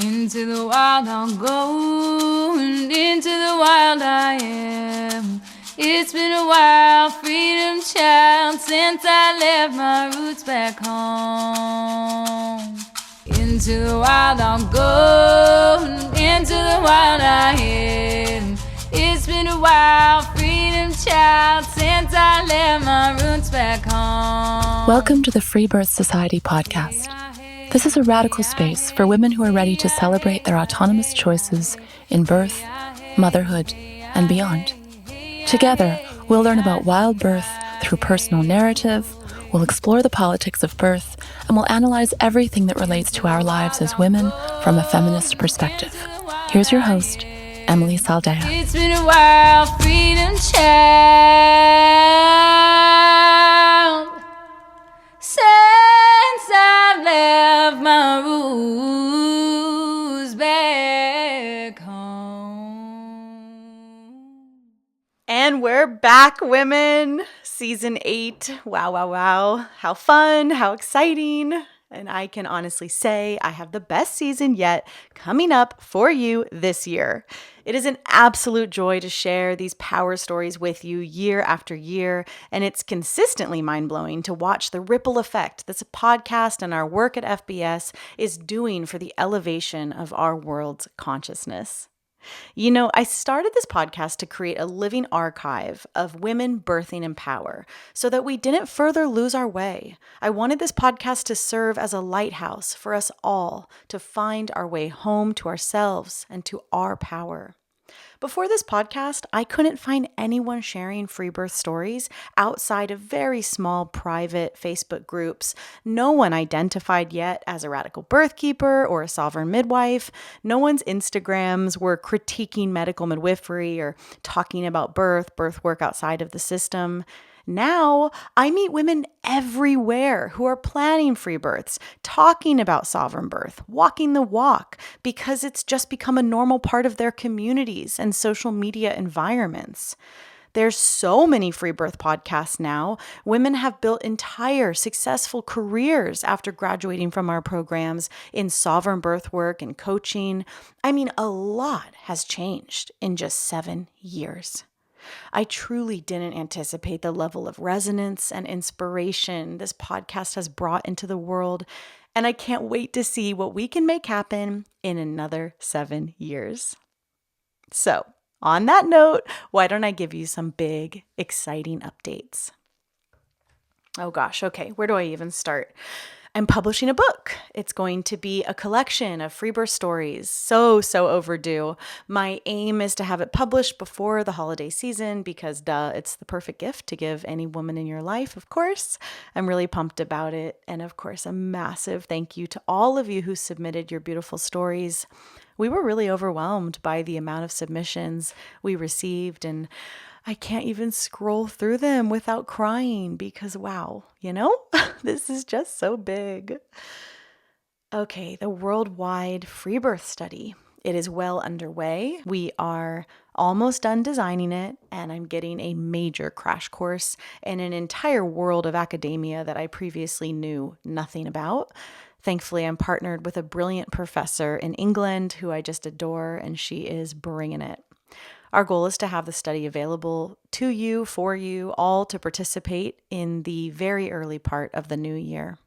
Into the wild I'll go, and into the wild I am. It's been a while, freedom child, since I left my roots back home. Into the wild I'll go, and into the wild I am. It's been a while, freedom child, since I left my roots back home. Welcome to the Free Birth Society podcast. This is a radical space for women who are ready to celebrate their autonomous choices in birth, motherhood, and beyond. Together, we'll learn about wild birth through personal narrative, we'll explore the politics of birth, and we'll analyze everything that relates to our lives as women from a feminist perspective. Here's your host, Emilee Saldea. It's been a while, freedom child, since I left my roots back home. And we're back, women. Season 8. Wow. How fun, how exciting. And I can honestly say I have the best season yet coming up for you this year. It is an absolute joy to share these power stories with you year after year, and it's consistently mind-blowing to watch the ripple effect this podcast and our work at FBS is doing for the elevation of our world's consciousness. You know, I started this podcast to create a living archive of women birthing in power so that we didn't further lose our way. I wanted this podcast to serve as a lighthouse for us all to find our way home to ourselves and to our power. Before this podcast, I couldn't find anyone sharing free birth stories outside of very small private Facebook groups. No one identified yet as a radical birth keeper or a sovereign midwife. No one's Instagrams were critiquing medical midwifery or talking about birth work outside of the system. Now, I meet women everywhere who are planning free births, talking about sovereign birth, walking the walk, because it's just become a normal part of their communities and social media environments. There's so many free birth podcasts now. Women have built entire successful careers after graduating from our programs in sovereign birth work and coaching. I mean, a lot has changed in just 7 years. I truly didn't anticipate the level of resonance and inspiration this podcast has brought into the world, and I can't wait to see what we can make happen in another 7 years. So, on that note, why don't I give you some big, exciting updates? Oh gosh, okay, where do I even start? I'm publishing a book. It's going to be a collection of free birth stories. So overdue. My aim is to have it published before the holiday season because, it's the perfect gift to give any woman in your life, of course. I'm really pumped about it. And of course, a massive thank you to all of you who submitted your beautiful stories. We were really overwhelmed by the amount of submissions we received, and I can't even scroll through them without crying because, wow, this is just so big. Okay, the worldwide free birth study. It is well underway. We are almost done designing it, and I'm getting a major crash course in an entire world of academia that I previously knew nothing about. Thankfully, I'm partnered with a brilliant professor in England who I just adore, and she is bringing it. Our goal is to have the study available to you, for you, all to participate in the very early part of the new year.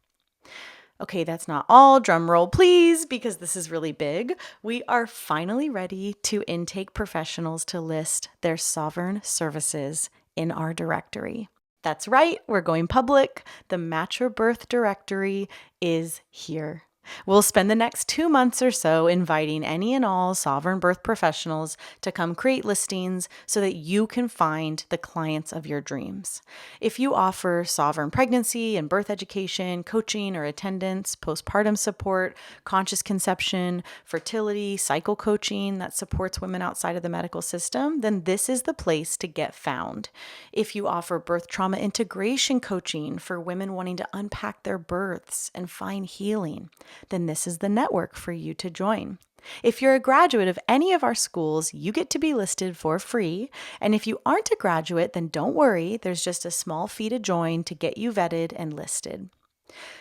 Okay, that's not all. Drum roll, please, because this is really big. We are finally ready to intake professionals to list their sovereign services in our directory. That's right, we're going public. The Match Your Birth directory is here. We'll spend the next 2 months or so inviting any and all sovereign birth professionals to come create listings so that you can find the clients of your dreams. If you offer sovereign pregnancy and birth education, coaching or attendance, postpartum support, conscious conception, fertility, cycle coaching that supports women outside of the medical system, then this is the place to get found. If you offer birth trauma integration coaching for women wanting to unpack their births and find healing, then this is the network for you to join. If you're a graduate of any of our schools, you get to be listed for free. And if you aren't a graduate, then don't worry. There's just a small fee to join to get you vetted and listed.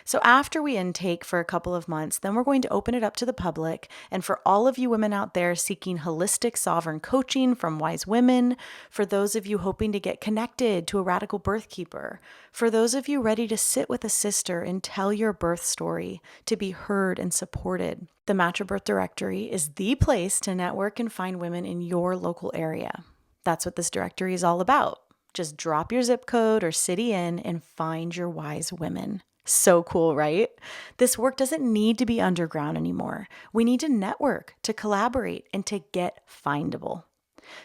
So after we intake for a couple of months, then we're going to open it up to the public. And for all of you women out there seeking holistic sovereign coaching from wise women, for those of you hoping to get connected to a radical birth keeper, for those of you ready to sit with a sister and tell your birth story, to be heard and supported, the Matcha Birth Directory is the place to network and find women in your local area. That's what this directory is all about. Just drop your zip code or city in and find your wise women. So cool, right? This work doesn't need to be underground anymore. We need to network, to collaborate, and to get findable.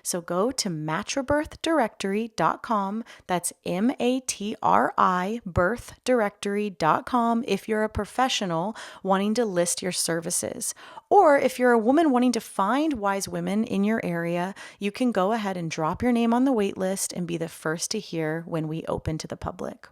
So go to matribirthdirectory.com. That's MATRI birthdirectory.com if you're a professional wanting to list your services. Or if you're a woman wanting to find wise women in your area, you can go ahead and drop your name on the wait list and be the first to hear when we open to the public.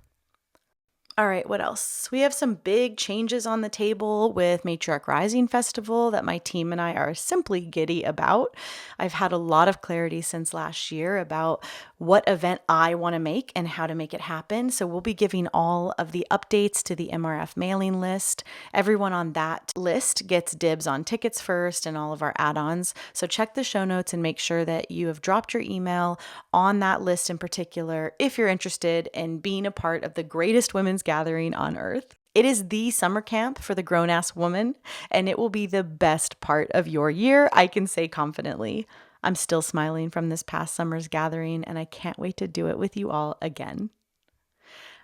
All right, what else? We have some big changes on the table with Matriarch Rising Festival that my team and I are simply giddy about. I've had a lot of clarity since last year about what event I want to make and how to make it happen. So we'll be giving all of the updates to the MRF mailing list. Everyone on that list gets dibs on tickets first and all of our add-ons. So check the show notes and make sure that you have dropped your email on that list in particular if you're interested in being a part of the greatest women's gathering on earth. It is the summer camp for the grown-ass woman, and it will be the best part of your year, I can say confidently. I'm still smiling from this past summer's gathering, and I can't wait to do it with you all again.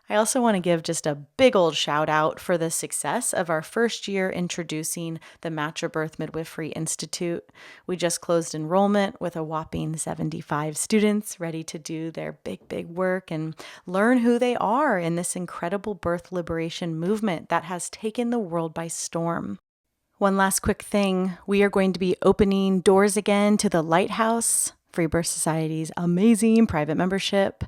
I also want to give just a big old shout out for the success of our first year introducing the Matcha Birth Midwifery Institute. We just closed enrollment with a whopping 75 students ready to do their big work and learn who they are in this incredible birth liberation movement that has taken the world by storm. One last quick thing, we are going to be opening doors again to the Lighthouse, Free Birth Society's amazing private membership.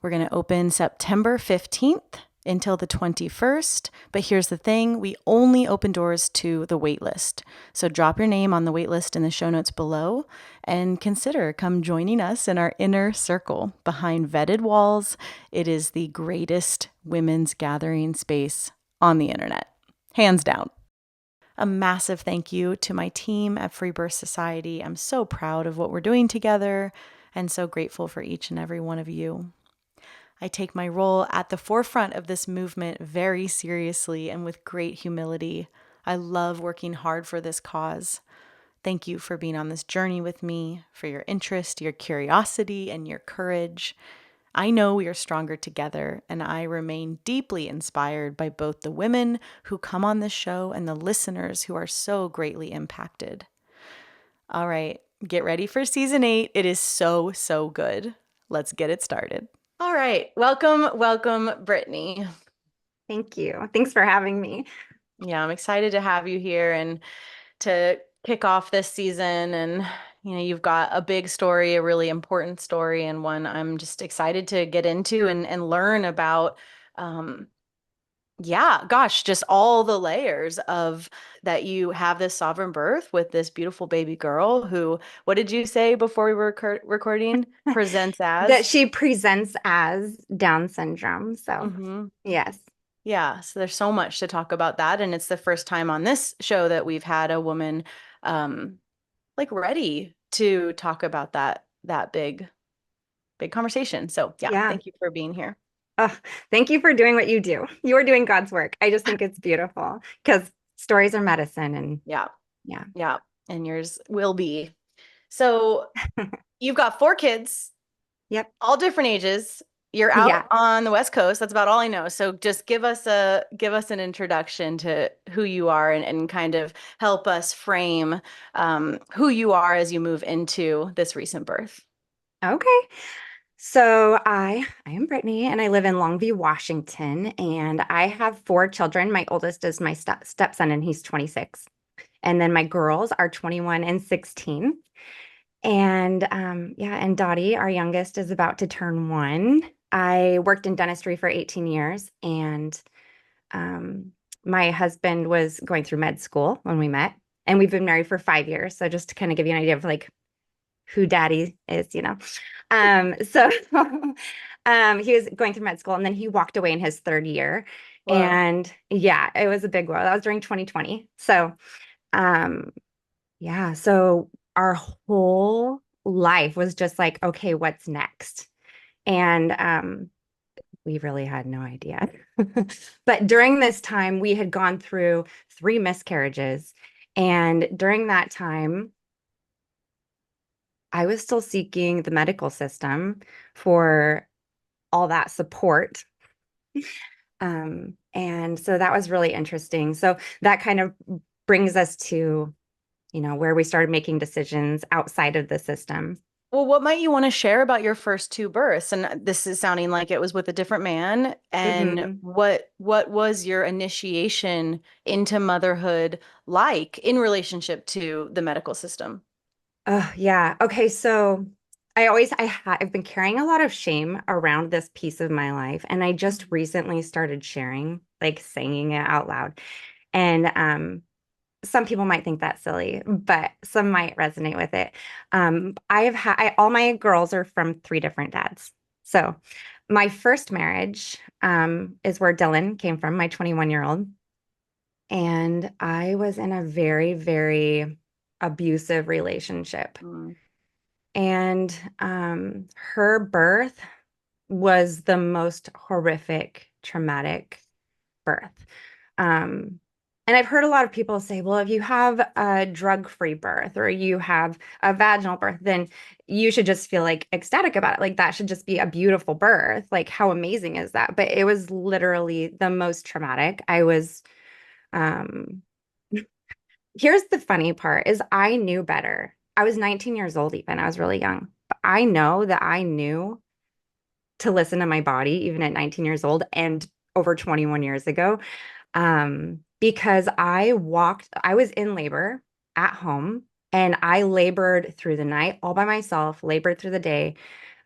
We're going to open September 15th until the 21st. But here's the thing, we only open doors to the waitlist. So drop your name on the waitlist in the show notes below and consider come joining us in our inner circle behind vetted walls. It is the greatest women's gathering space on the internet, hands down. A massive thank you to my team at Free Birth Society. I'm so proud of what we're doing together and so grateful for each and every one of you. I take my role at the forefront of this movement very seriously and with great humility. I love working hard for this cause. Thank you for being on this journey with me, for your interest, your curiosity, and your courage. I know we are stronger together, and I remain deeply inspired by both the women who come on this show and the listeners who are so greatly impacted. All right, get ready for season 8. It is so good. Let's get it started. All right. Welcome, Britni. Thank you. Thanks for having me. Yeah, I'm excited to have you here and to kick off this season. And, you've got a big story, a really important story, and one I'm just excited to get into and learn about. Just all the layers of that you have this sovereign birth with this beautiful baby girl who, what did you say before we were recording? Presents as? That she presents as Down syndrome. So, yes. Yeah, so there's so much to talk about that. And it's the first time on this show that we've had a woman ready to talk about that big conversation. So yeah, thank you for being here. Oh, thank you for doing what you do. You are doing God's work. I just think it's beautiful because stories are medicine. And yeah. And yours will be. So you've got 4 kids. Yep. All different ages. You're out on the West Coast. That's about all I know. So just give us an introduction to who you are and kind of help us frame who you are as you move into this recent birth. Okay. So I am Britni and I live in Longview, Washington, and I have 4 children. My oldest is my stepson and he's 26. And then my girls are 21 and 16. And and Dottie, our youngest, is about to turn 1. I worked in dentistry for 18 years and my husband was going through med school when we met, and we've been married for 5 years. So just to kind of give you an idea of who Daddy is, So He was going through med school and then he walked away in his third year. Whoa. And yeah, it was a big whoa. That was during 2020. So, um, yeah, so our whole life was just like, okay, what's next? And we really had no idea. But during this time, we had gone through 3 miscarriages. And during that time, I was still seeking the medical system for all that support. And so that was really interesting. So that kind of brings us to, where we started making decisions outside of the system. Well, what might you want to share about your first two births? And this is sounding like it was with a different man. And Hmm. what was your initiation into motherhood like in relationship to the medical system? Oh, yeah. Okay, so I've been carrying a lot of shame around this piece of my life, and I just recently started sharing, like saying it out loud. And some people might think that's silly, but some might resonate with it. All my girls are from 3 different dads. So my first marriage is where Dylan came from, my 21-year-old. And I was in a very, very abusive relationship. Mm. And her birth was the most horrific, traumatic birth. Um, and I've heard a lot of people say, well, if you have a drug-free birth or you have a vaginal birth, then you should just feel like ecstatic about it. Like that should just be a beautiful birth. Like how amazing is that? But it was literally the most traumatic. Um, Here's the funny part is I knew better. I was 19 years old even. I was really young. But I know that I knew to listen to my body even at 19 years old and over 21 years ago. Because I was in labor at home and I labored through the night all by myself, labored through the day.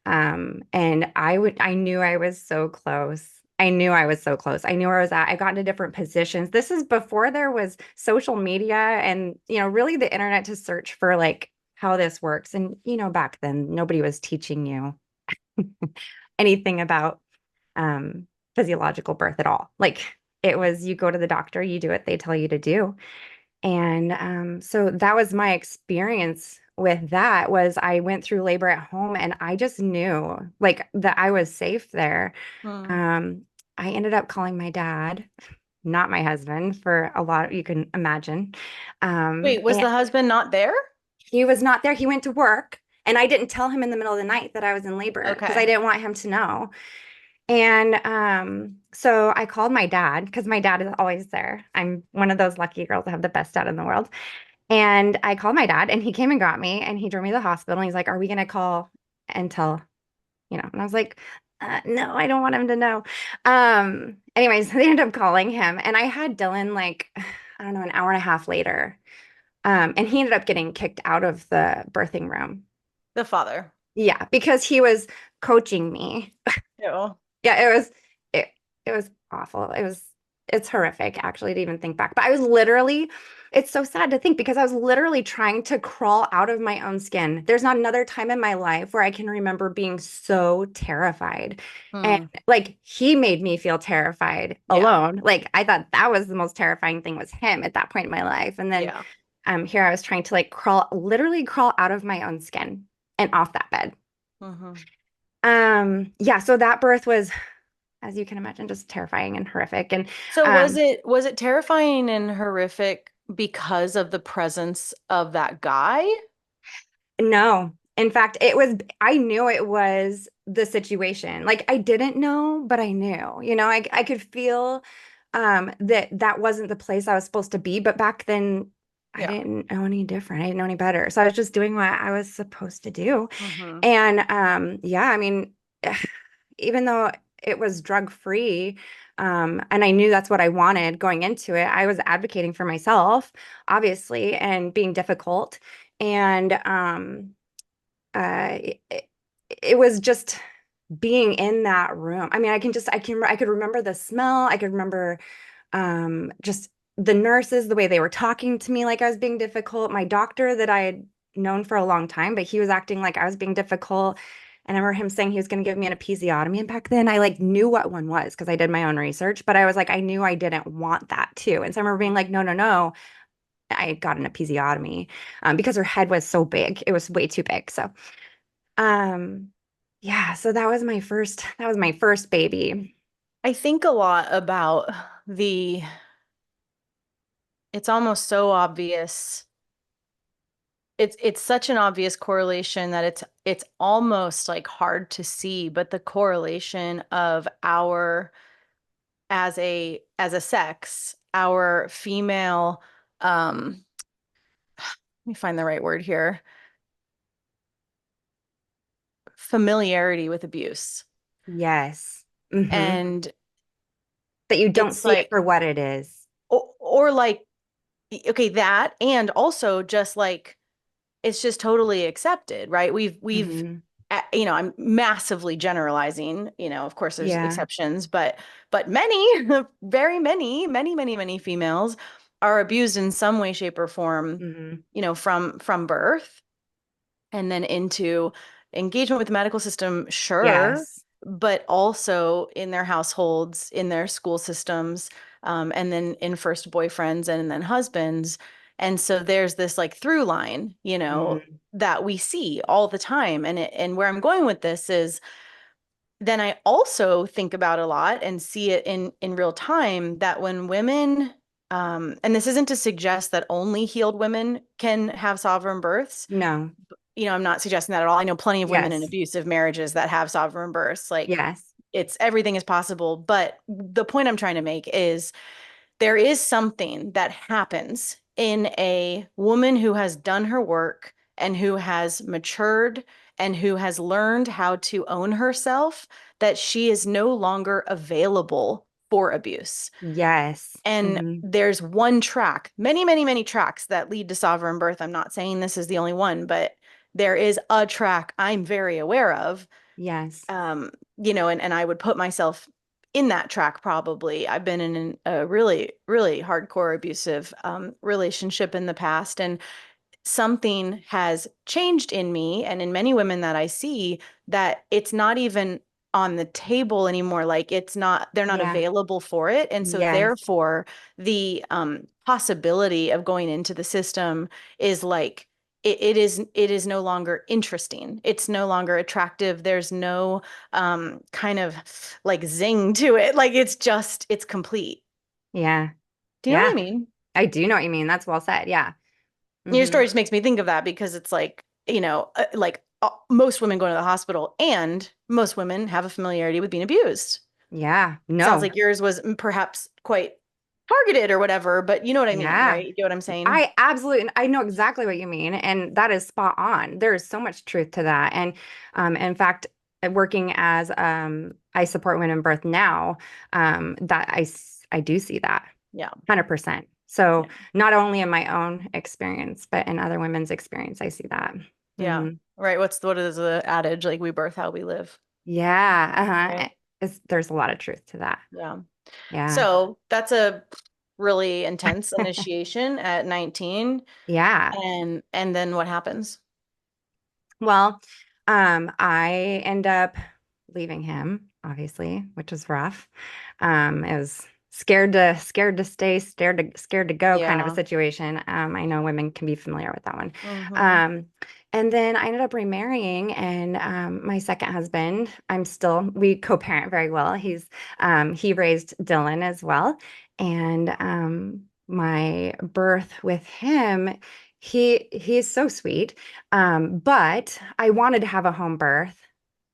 And I knew I was so close. I knew I was so close. I knew where I was at. I got into different positions. This is before there was social media and, really the internet to search for like how this works. And, back then nobody was teaching you anything about um, physiological birth at all. Like it was, you go to the doctor, you do what they tell you to do. And so that was my experience with that was I went through labor at home and I just knew like that I was safe there. Mm. Um, I ended up calling my dad, not my husband, for a lot you can imagine. Wait, was And the husband not there? he was not there. He went to work. And I didn't tell him in the middle of the night that I was in labor because I Okay. didn't want him to know. And so I called my dad because my dad is always there. I'm one of those lucky girls that have the best dad in the world. And I called my dad and he came and got me and he drove me to the hospital. And he's like, are we going to call and tell, And I was like, no, I don't want him to know. Anyways, they ended up calling him and I had Dylan like, I don't know, an hour and a half later. And he ended up getting kicked out of the birthing room. The father. Yeah, because he was coaching me. Ew. Yeah, it it was awful. It's horrific actually to even think back. But it's so sad to think because I was literally trying to crawl out of my own skin. There's not another time in my life where I can remember being so terrified. And Hmm. like he made me feel terrified Yeah. alone. Like I thought that was the most terrifying thing was him at that point in my life. And then Yeah. here I was trying to like literally crawl out of my own skin and off that bed. Hmm. Yeah, so that birth was, as you can imagine, just terrifying and horrific. And So um, was it terrifying and horrific because of the presence of that guy? no, in fact, I knew it was the situation. Like I didn't know, but I knew, I could feel that wasn't the place I was supposed to be. But back then, I Yeah. didn't know any different. I didn't know any better. So I was just doing what I was supposed to do. Hmm. And yeah, I mean, even though it was drug free, and I knew that's what I wanted going into it, I was advocating for myself, obviously, and being difficult. And uh, it, it was just being in that room. I mean, I could remember the smell. I could remember just the nurses, the way they were talking to me like I was being difficult. My doctor that I had known for a long time, but he was acting like I was being difficult. And I remember him saying he was going to give me an episiotomy. And back then I like knew what one was because I did my own research, but I was like, I knew I didn't want that too. And so I remember being like, no, no, no. I got an episiotomy because her head was so big. It was way too big. So, um, yeah, so that was my first baby. I think a lot about it's almost so obvious. It's such an obvious correlation that it's almost like hard to see, but the correlation of our as a sex, our female, let me find the right word here, familiarity with abuse. Yes. Hmm. And That you don't it's see it like, for what it is. or like, okay, that, and also just like, it's just totally accepted, right? Hmm. I'm massively generalizing, of course there's Yeah. exceptions, but many, very many females are abused in some way, shape, or form, Hmm. from birth and then into engagement with the medical system, sure, Yes. but also in their households, in their school systems, and then in first boyfriends and then husbands. And so there's this like through line, Hmm. that we see all the time. And where I'm going with this is then I also think about a lot and see it in real time that when women, and this isn't to suggest that only healed women can have sovereign births, No. I'm not suggesting that at all. I know plenty of women in Yes. abusive marriages that have sovereign births. Like Yes. it's everything is possible. But the point I'm trying to make is there is something that happens in a woman who has done her work and who has matured and who has learned how to own herself that she is no longer available for abuse. Yes. And Hmm. there's one track, many tracks that lead to sovereign birth. I'm not saying this is the only one, but there is a track I'm very aware of. Yes. And I would put myself in that track probably. I've been in a really, really hardcore abusive relationship in the past, and something has changed in me and in many women that I see that it's not even on the table anymore. Like they're not Yeah. available for it. And so Yes. therefore the possibility of going into the system is like, it is no longer interesting. It's no longer attractive. There's no kind of like zing to it. Like it's complete. Yeah. Do you know what I Yeah. mean? I do know what you mean. That's well said. Yeah. Your Hmm. story just makes me think of that because it's like, most women go to the hospital and most women have a familiarity with being abused. Yeah. Sounds No. like yours was perhaps quite targeted or whatever, but you know what I mean, Yeah. right? You get what I'm saying? I absolutely, I know exactly what you mean, and that is spot on. There is so much truth to that. And in fact, working as I support women in birth now, that I do see that Yeah. 100%. Yeah. So not only in my own experience, but in other women's experience, I see that. Yeah. Hmm. Right. What is the adage? Like we birth how we live. Yeah. Uh-huh. Right. There's a lot of truth to that. Yeah. Yeah. So that's a really intense initiation at 19. Yeah. And then what happens? Well, I end up leaving him, obviously, which was rough. It was scared to stay, scared to go kind of a Yeah. situation. I know women can be familiar with that one. Mm-hmm. Um, and then I ended up remarrying, and my second husband, we co-parent very well. He raised Dylan as well, and my birth with him. He's so sweet. But I wanted to have a home birth.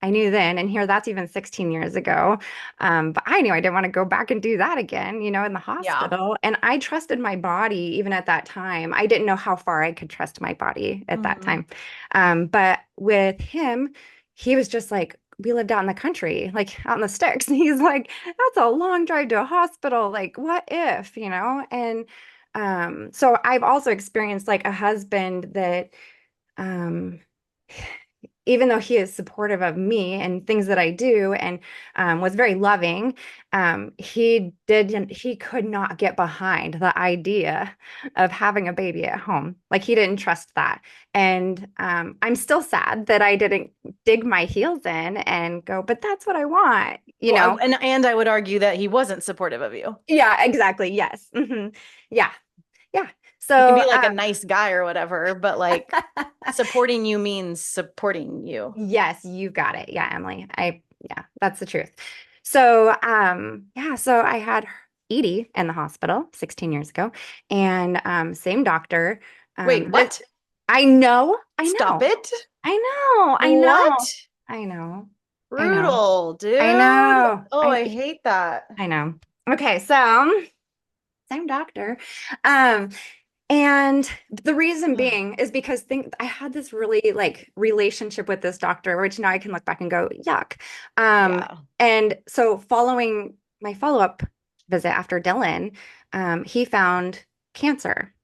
I knew then, and here that's even 16 years ago. But I knew I didn't want to go back and do that again, in the Yeah. hospital. And I trusted my body even at that time. I didn't know how far I could trust my body at that Mm-hmm. time. But with him, he was just like, we lived out in the country, like out in the sticks. And he's like, that's a long drive to a hospital. Like, what if? And so I've also experienced like a husband that um even though he is supportive of me and things that I do and was very loving, he could not get behind the idea of having a baby at home. Like he didn't trust that. And I'm still sad that I didn't dig my heels in and go, but that's what I want, you Well, know? and I would argue that he wasn't supportive of you. Yeah, exactly. Yes. Yeah. Yeah. He can So, be like a nice guy or whatever, but like supporting you means supporting you. yes, you got it. Yeah, Emily. Yeah, that's the truth. So, yeah, so I had Edie in the hospital 16 years ago, and same doctor. Wait, But what? I Stop know, it. I know, I know, What? I know, I know, Brutal, I dude. know, Oh, I hate that. I know. Okay, so same doctor. Um, And the reason being is because I had this really like relationship with this doctor, which now I can look back and go, yuck. Yeah. And so following my follow-up visit after Dylan, he found cancer.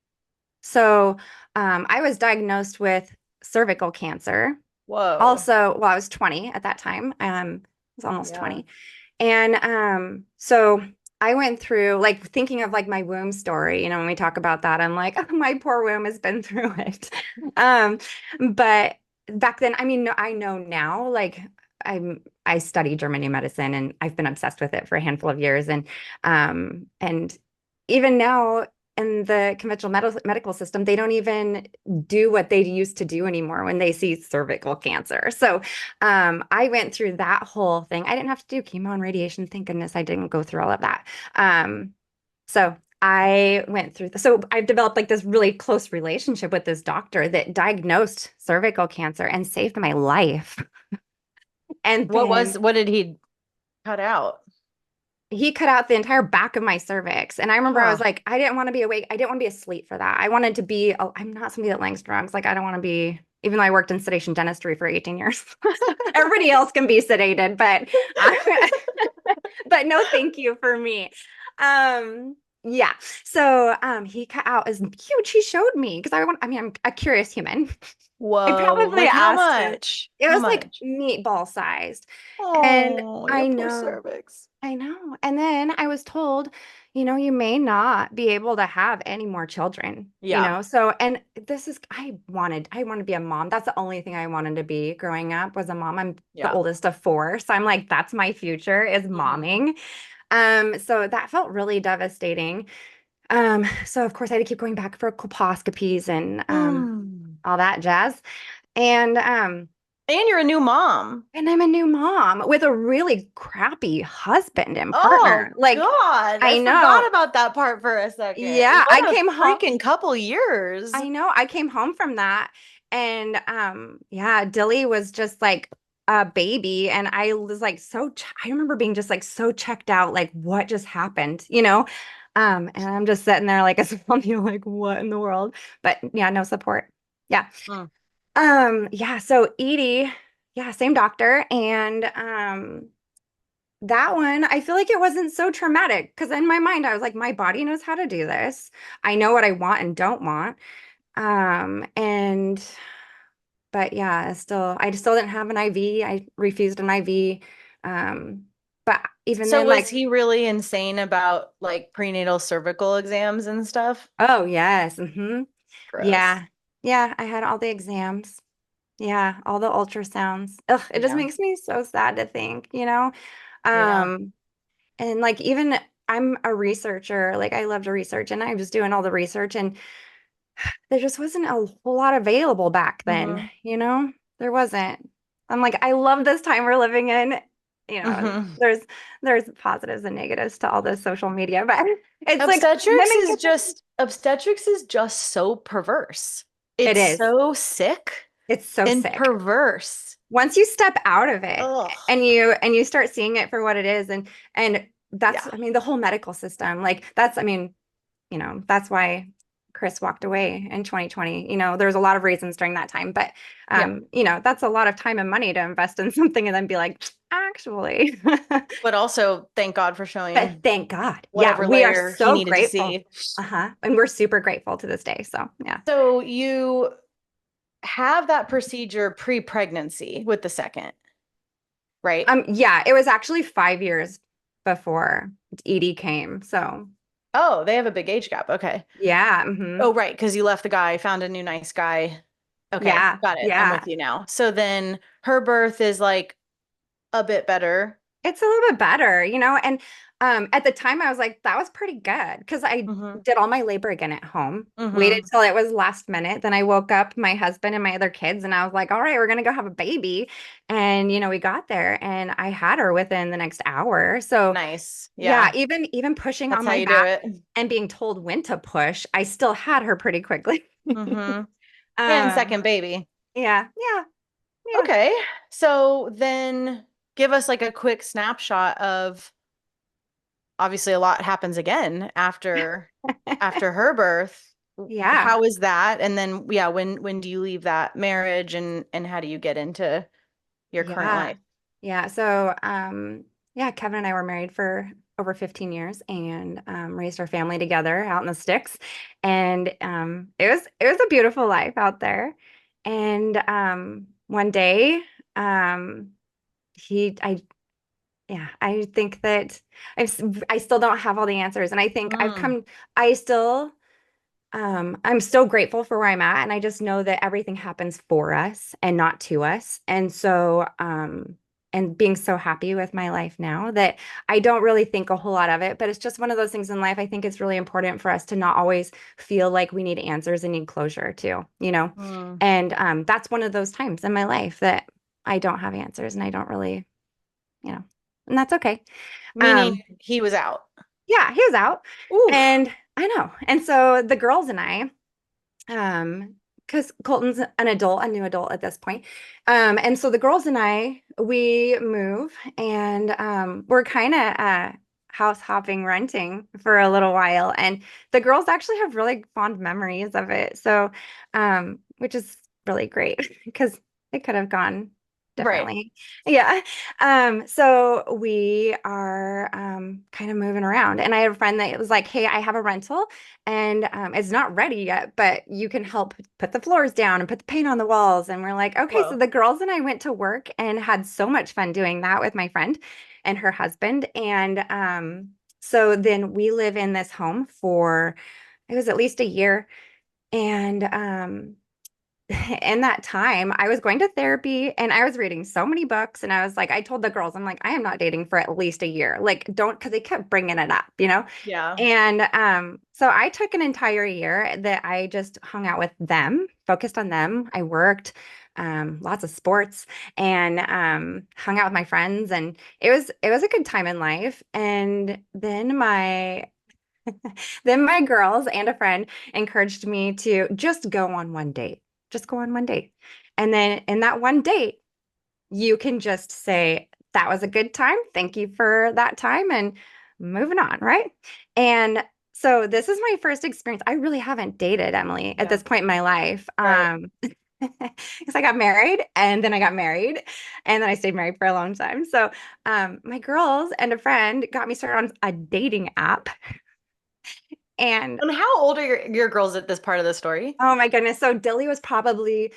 So I was diagnosed with cervical cancer. Whoa. Also, well, I was 20 at that time. I was almost Yeah. 20. And so I went through like thinking of like my womb story, when we talk about that, I'm like, oh, my poor womb has been through it. Um, but back then, I mean, I know now, like I study German medicine and I've been obsessed with it for a handful of years. And even now in the conventional medical system, they don't even do what they used to do anymore when they see cervical cancer. So I went through that whole thing. I didn't have to do chemo and radiation. Thank goodness I didn't go through all of that. So I went through so I've developed like this really close relationship with this doctor that diagnosed cervical cancer and saved my life. And then What did he cut out? he cut out the entire back of my cervix. And I remember I was Huh. like, I didn't want to be awake. I didn't want to be asleep for that. I wanted to be, I'm not somebody that likes drugs. Like, I don't want to be, even though I worked in sedation dentistry for 18 years. Everybody else can be sedated, but no, thank you for me. Yeah. So he cut out as huge. He showed me because I'm a curious human. I Whoa. probably Like how asked him. much? It How was like much? meatball sized. And Oh, your I poor know. cervix. I know. And then I was told, you may not be able to have any more children, Yeah. So, and this is, I wanted to be a mom. That's the only thing I wanted to be growing up was a mom. I'm the Yeah. oldest of four. So I'm like, that's my future is Mhm. momming. So that felt really devastating. So of course I had to keep going back for colposcopies and Mm. all that jazz. And And you're a new mom. and I'm a new mom with a really crappy husband and partner. Oh Like, God, I I forgot know. about that part for a second. Yeah, I What a came home. freaking couple years. I know. I came home from that. And yeah, Dilly was just like a baby. And I was like I remember being just like so checked out, like what just happened, And I'm just sitting there like as a mommy, like, what in the world? But yeah, no support. Yeah. Mm. Yeah, so Edie, yeah, same doctor. And that one, I feel like it wasn't so traumatic because in my mind, I was like, my body knows how to do this. I know what I want and don't want. And but yeah, I still didn't have an IV. I refused an IV. Um, but even So then, was like, he really insane about like prenatal cervical exams and stuff? oh yes, Gross. yeah, yeah, I had all the exams. Yeah, all the ultrasounds. Ugh, it just Yeah. makes me so sad to think. Yeah. Um, And like even I'm a researcher, like I love to research and I was doing all the research and there just wasn't a whole lot available back then, Mm-hmm. There wasn't. I'm like, I love this time we're living in. Mm-hmm. There's positives and negatives to all this social media, but it's like women get Obstetrics is just so perverse. it It's is. so sick It's so and sick. perverse. Once you step out of it Ugh. and you start seeing it for what it is and that's Yeah. I mean the whole medical system, like that's I mean that's why Chris walked away in 2020. There's a lot of reasons during that time, but Yeah. that's a lot of time and money to invest in something and then be like, actually. But also thank God for But showing thank God. Yeah, whatever we are layer he so needed to grateful. see. Uh-huh. And we're super grateful to this day. So yeah. So you have that procedure pre-pregnancy with the second, right? Yeah, it was actually 5 years before Edie came. So Oh, they have a big age gap. Okay. yeah, Oh, right, because you left the guy, found a new nice guy. Okay, yeah, got it. I'm yeah. with you now. So then her birth is like a bit better. It's a little bit better, and at the time I was like, that was pretty good because I Mm-hmm. did all my labor again at home, waited Mm-hmm. till it was last minute. Then I woke up my husband and my other kids, and I was like, all right, we're gonna go have a baby. And we got there and I had her within the next hour. So Nice. yeah, Yeah, even pushing that's on how my you do back it. and being told when to push, I still had her pretty quickly. Mm-hmm. And Um, second baby. yeah, yeah, yeah. Okay. So then give us like a quick snapshot of obviously a lot happens again after her birth. Yeah. How is that? And then yeah, when do you leave that marriage and how do you get into your current Yeah. life? Yeah. So, yeah, Kevin and I were married for over 15 years and raised our family together out in the sticks. And it was a beautiful life out there. And one day, um, I yeah, I think that I still don't have all the answers. And I think Mm, I still I'm so grateful for where I'm at, and I just know that everything happens for us and not to us. And so, and being so happy with my life now that I don't really think a whole lot of it, but it's just one of those things in life. I think it's really important for us to not always feel like we need answers and need closure too, you know? mm. And that's one of those times in my life that I don't have answers and I don't really, and that's okay. Meaning Um, he was out. yeah, he was out, Oof. and I know. And so the girls and I, because Colton's an adult, a new adult at this point. And so the girls and I, we move and we're kind of house hopping, renting for a little while. And the girls actually have really fond memories of it. So, which is really great because it could have gone Right. differently. Yeah. So we are kind of moving around. And I have a friend that was like, hey, I have a rental and it's not ready yet, but you can help put the floors down and put the paint on the walls. And we're like, okay. So Whoa. the girls and I went to work and had so much fun doing that with my friend and her husband. And so then we live in this home for it was at least a year. And in that time, I was going to therapy and I was reading so many books. And I was like, I told the girls, I'm like, I am not dating for at least a year. Like, don't, because they kept bringing it up. Yeah. And so I took an entire year that I just hung out with them, focused on them. I worked lots of sports and hung out with my friends. And it was a good time in life. And then my girls and a friend encouraged me to just go on one date. Just go on one date. And then in that one date, you can just say, that was a good time. Thank you for that time. And moving on. Right. And so this is my first experience. I really haven't dated Emilee at Yeah. this point in my life. Right. Because I got married and then I got married and then I stayed married for a long time. So my girls and a friend got me started on a dating app. And And how old are your girls at this part of the story? oh my goodness. So Dilly was probably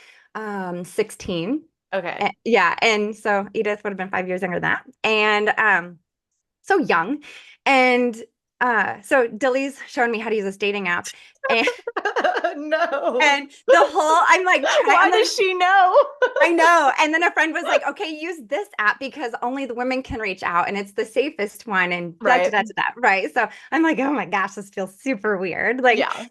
16. Okay. Yeah. And so Edith would have been 5 years younger than that. And so young. And so Dilly's showing me how to use this dating app. And No. and the whole I'm like trying Why and then does she know? I know. And then a friend was like, okay, use this app because only the women can reach out and it's the safest one and da da Right. da da da. Right. So I'm like, oh my gosh, this feels super weird. Like, Yeah.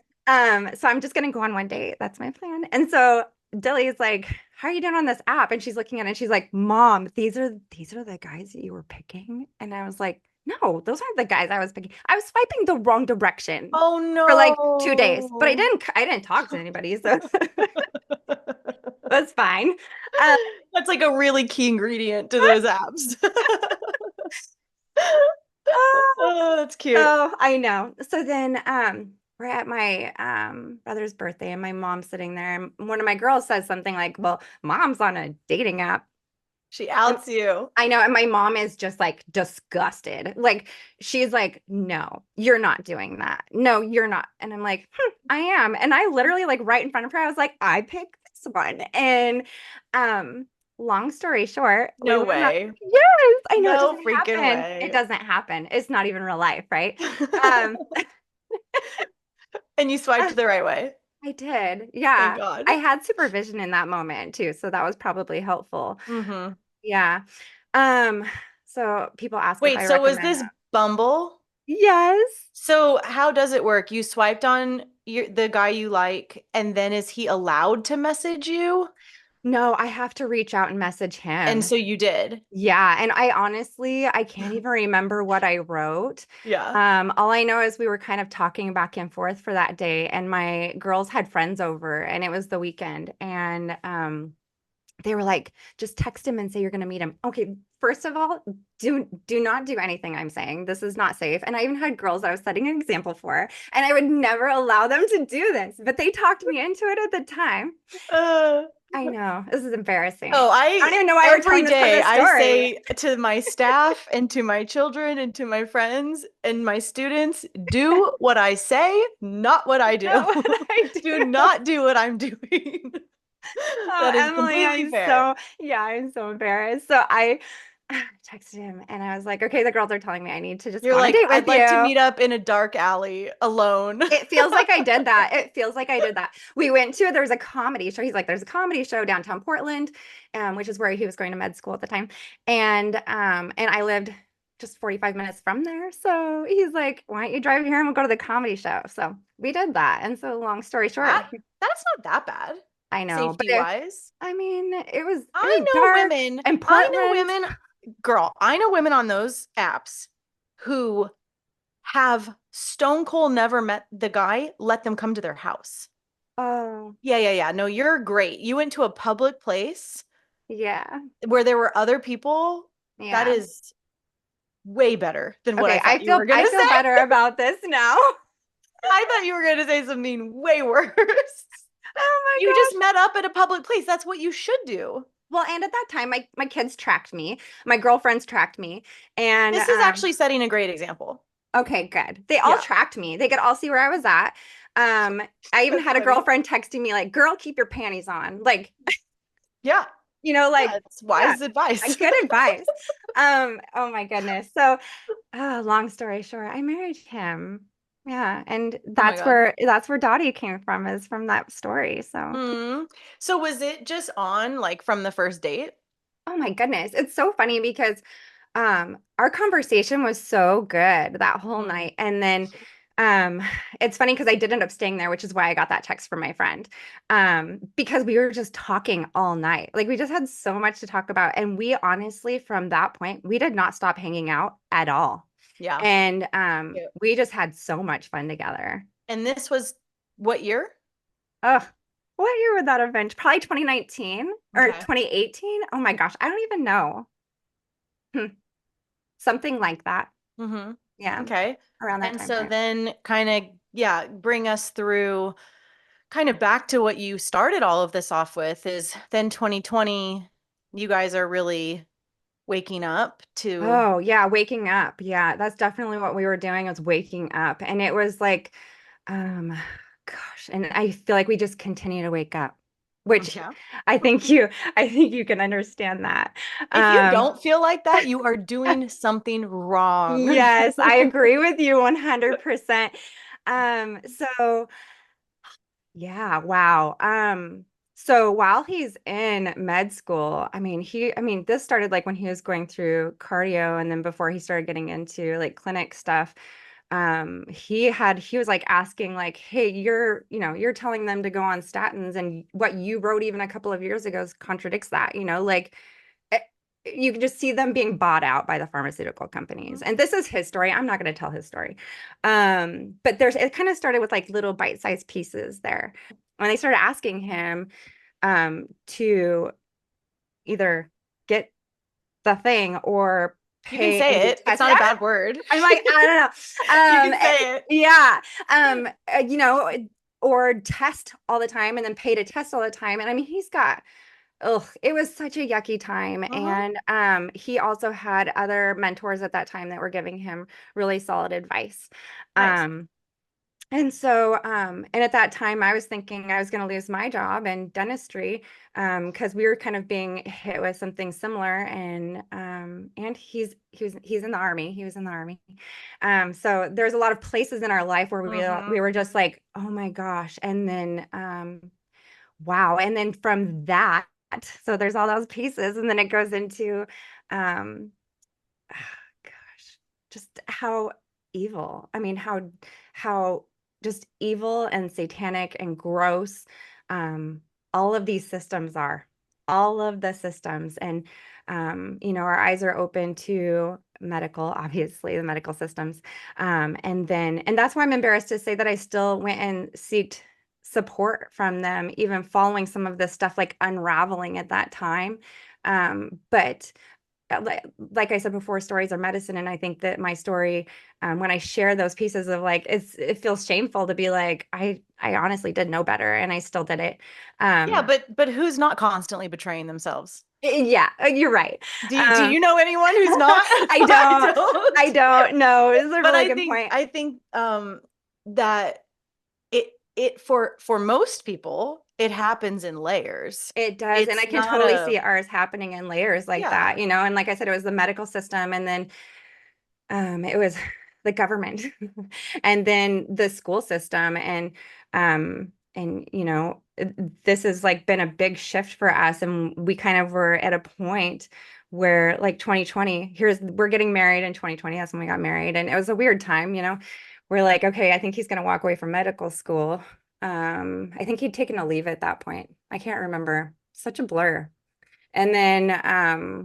so I'm just gonna go on one date. That's my plan. And so Dilly's like, how are you doing on this app? And she's looking at it and she's like, Mom, these are the guys that you were picking. And I was like, no, those aren't the guys I was picking. I was swiping the wrong direction Oh for like 2 days, but I no. didn't talk to anybody, so that's fine. Um, That's like a really key ingredient to those apps. Oh, that's cute. so I know. So then we're at my brother's birthday and my mom's sitting there and one of my girls says something like, well, mom's on a dating app. She And outs you. I know, and my mom is just like disgusted. Like she's like, no, you're not doing that. No, you're not. And I'm like, I am. And I literally like right in front of her, I was like, I picked one. And um, long story short, we No went out. way. Yes, I know it No doesn't freaking happen. It way. doesn't happen. It's not even real life, right? Um, And you swiped the right way. I did. Thank Yeah. God. I had supervision in that moment too, so that was probably helpful. Hmm. Yeah. Um, so people ask if Wait, I so was recommend this that. Bumble? Yes. So how does it work? You swiped on the guy you like, and then is he allowed to message you? No, I have to reach out and message And him. so you did. Yeah, and I honestly, I can't even remember what I wrote. Yeah. All I know is we were kind of talking back and forth for that day, and my girls had friends over, and it was the weekend, and they were like, just text him and say you're going to meet him. Okay, first of all, do not do anything I'm saying. This is not safe. And I even had girls that I was setting an example for, and I would never allow them to do this, but they talked me into it at the time. Uh, I know this is embarrassing. oh, I don't I even know why we're every telling this part of day the I story. say to my staff and to my children and to my friends and my students, do what I say, not what I do. Not what I Do do. not do what I'm doing. Oh, That is Emily, completely fair. I'm so embarrassed. So I texted him and I was like, okay, the girls are telling me I need to just You're go on a like, date with I'd like to you. meet up in a dark alley alone. It feels like I did that. It feels like I did that. We went to, there was a comedy show. He's like, there's a comedy show downtown Portland, which is where he was going to med school at the time. And I lived just 45 minutes from there. So he's like, why don't you drive here and we'll go to the comedy show? So we did that. And so long story short, That's not that bad. I know, but Safety wise. I mean, it I was know dark women. in I know Portland. women, girl, I know women on those apps who have stone cold never met the guy, let them come to their house. Oh, Yeah, yeah, yeah. No, you're great. You went to a public place yeah. where there were other people. That Yeah. is way better than what I Okay, thought you were gonna I feel say. better about this now. I thought you were gonna say something way worse. Oh my You just gosh. met up at a public place. That's what you should do. Well, and at that time, my kids tracked me. My girlfriends tracked me. And This is actually setting a great example. okay, good. They all Yeah. tracked me. They could all see where I was at. I even That's had a funny. girlfriend texting me like, "Girl, keep your panties on." Like, Yeah. Yeah, like, it's yeah, wise advice. good advice. Oh my goodness. So, long story short, I married him. Yeah, and Oh my God. that's where Dottie came from, is from that story. So, Mm. So was it just on like from the first date? oh my goodness. It's so funny because our conversation was so good that whole Mm. night. And then um it's funny because I did end up staying there, which is why I got that text from my friend. Because we were just talking all night. Like we just had so much to talk about. And we honestly, from that point, we did not stop hanging out at all. Yeah. And Yeah. we just had so much fun together. And this was what year? Ugh. What year would that have been? Probably 2019 or Okay. 2018. Oh my gosh, I don't even know. Hmm. Something like that. Mm-hmm. Yeah, Okay. around that And time so frame. then kind of, yeah, bring us through kind of back to what you started all of this off with is then 2020, you guys are really waking up to, Oh, yeah, waking up. Yeah, that's definitely what we were doing, was waking up. And it was like, um, gosh, and I feel like we just continue to wake up, which yeah. I think you can understand that. If you Um, don't feel like that, you are doing something wrong. yes, I agree with you 100%. So yeah, wow. So while he's in med school, I mean, this started like when he was going through cardio, and then before he started getting into like clinic stuff, he was like asking like, hey, you're telling them to go on statins, and what you wrote even a couple of years ago contradicts that, like eh, you can just see them being bought out by the pharmaceutical companies. And this is his story. I'm not going to tell his story. But it kind of started with like little bite-sized pieces there. When they started asking him to either get the thing or You can pay and say get it. It's tested. not a bad word. I'm like, I don't You know. can say it. Yeah. Or test all the time and then pay to test all the time. And I mean, it was such a yucky time. Mhm. And he also had other mentors at that time that were giving him really solid advice. Nice. Um, And so, and at that time, I was thinking I was going to lose my job in dentistry, because we were kind of being hit with something similar. And he's in the army. He was in the army. So there's a lot of places in our life where we Mm-hmm. were just like, oh my gosh. And then, wow. And then from that, so there's all those pieces, and then it goes into, um, gosh, just how evil. I mean, how just evil and satanic and gross, um, all of these systems are. All of the systems. And our eyes are open to medical, obviously, the medical systems. And that's why I'm embarrassed to say that I still went and sought support from them, even following some of this stuff, like unraveling at that time. But like I said before, stories are medicine. And I think that my story, when I share those pieces of, like, it feels shameful to be like, I honestly did know better and I still did it. Yeah, Um, but who's not constantly betraying themselves? yeah, you're right. Do you know anyone who's not? I I don't, don't. I don't know. This is a But really I good think point. I think that it for most people it happens in layers. It does. And It's I can not totally a see ours happening in layers like yeah. that, And like I said, it was the medical system, and then it was the government, and then the school system. And this has like been a big shift for us. And we kind of were at a point where, like, 2020, we're getting married in 2020. That's when we got married. And it was a weird time. We're like, okay, I think he's going to walk away from medical school. I think he'd taken a leave at that point. I can't remember. Such a blur. And then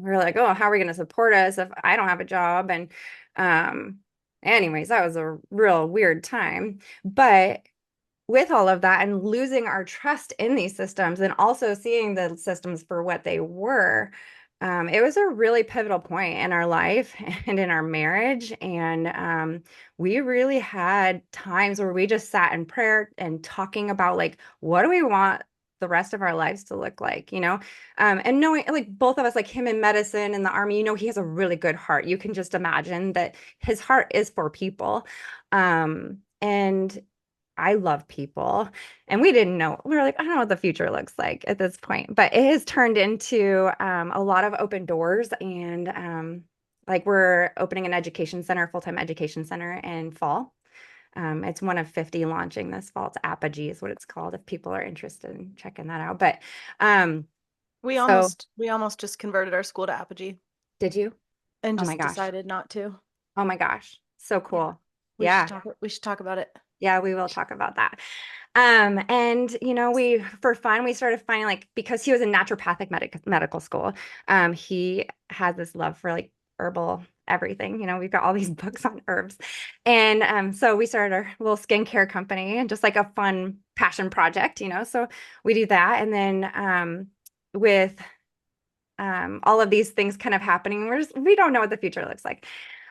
we were like, oh, how are we going to support us if I don't have a job? And anyways, that was a real weird time. But with all of that and losing our trust in these systems, and also seeing the systems for what they were, it was a really pivotal point in our life and in our marriage. And we really had times where we just sat in prayer and talking about, like, what do we want the rest of our lives to look like? And knowing, like, both of us, like him in medicine and the army, he has a really good heart. You can just imagine that his heart is for people. And I love people. And we didn't know. We were like, I don't know what the future looks like at this point. But it has turned into a lot of open doors. And like, we're opening an education center, full-time education center in fall. It's one of 50 launching this fall. It's Apogee is what it's called, if people are interested in checking that out. But We so almost just converted our school to Apogee did you? and Oh my just gosh. decided not to. Oh my gosh. So Yeah. cool. Yeah. We should talk about it. Yeah, we will talk about that. And we, for fun, we started finding, like, because he was in naturopathic medical school, he has this love for, like, herbal everything. We've got all these books on herbs. And so we started our little skincare company, and just like a fun passion project. So we do that. And then with all of these things kind of happening, we don't know what the future looks like.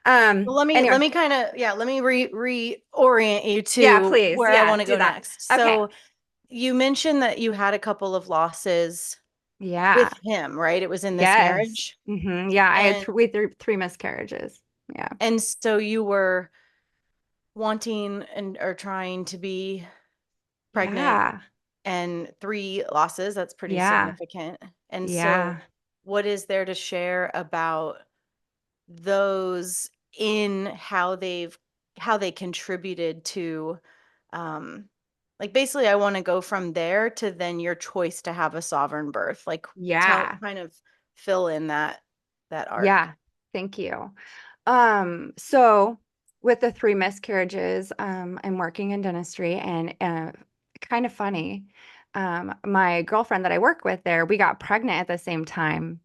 Well, let Anyway, me kind of let me reorient you yeah, to please. where I Yeah, want to do go that. next. Okay. So you mentioned that you had a couple of losses Yeah. with him, right? It was in this Yes. marriage. Yeah, I had And three miscarriages. Yeah. so you were wanting and or trying to be pregnant Yeah. and three losses, that's pretty Yeah. significant. And so Yeah. what is there to share about those in how they contributed to um like basically I want to go from there to then your choice to have a sovereign birth. Like tell Yeah. kind of fill in that arc. Yeah. Thank you. So with the three miscarriages, I'm working in dentistry, and kind of funny. My girlfriend that I work with there, we got pregnant at the same time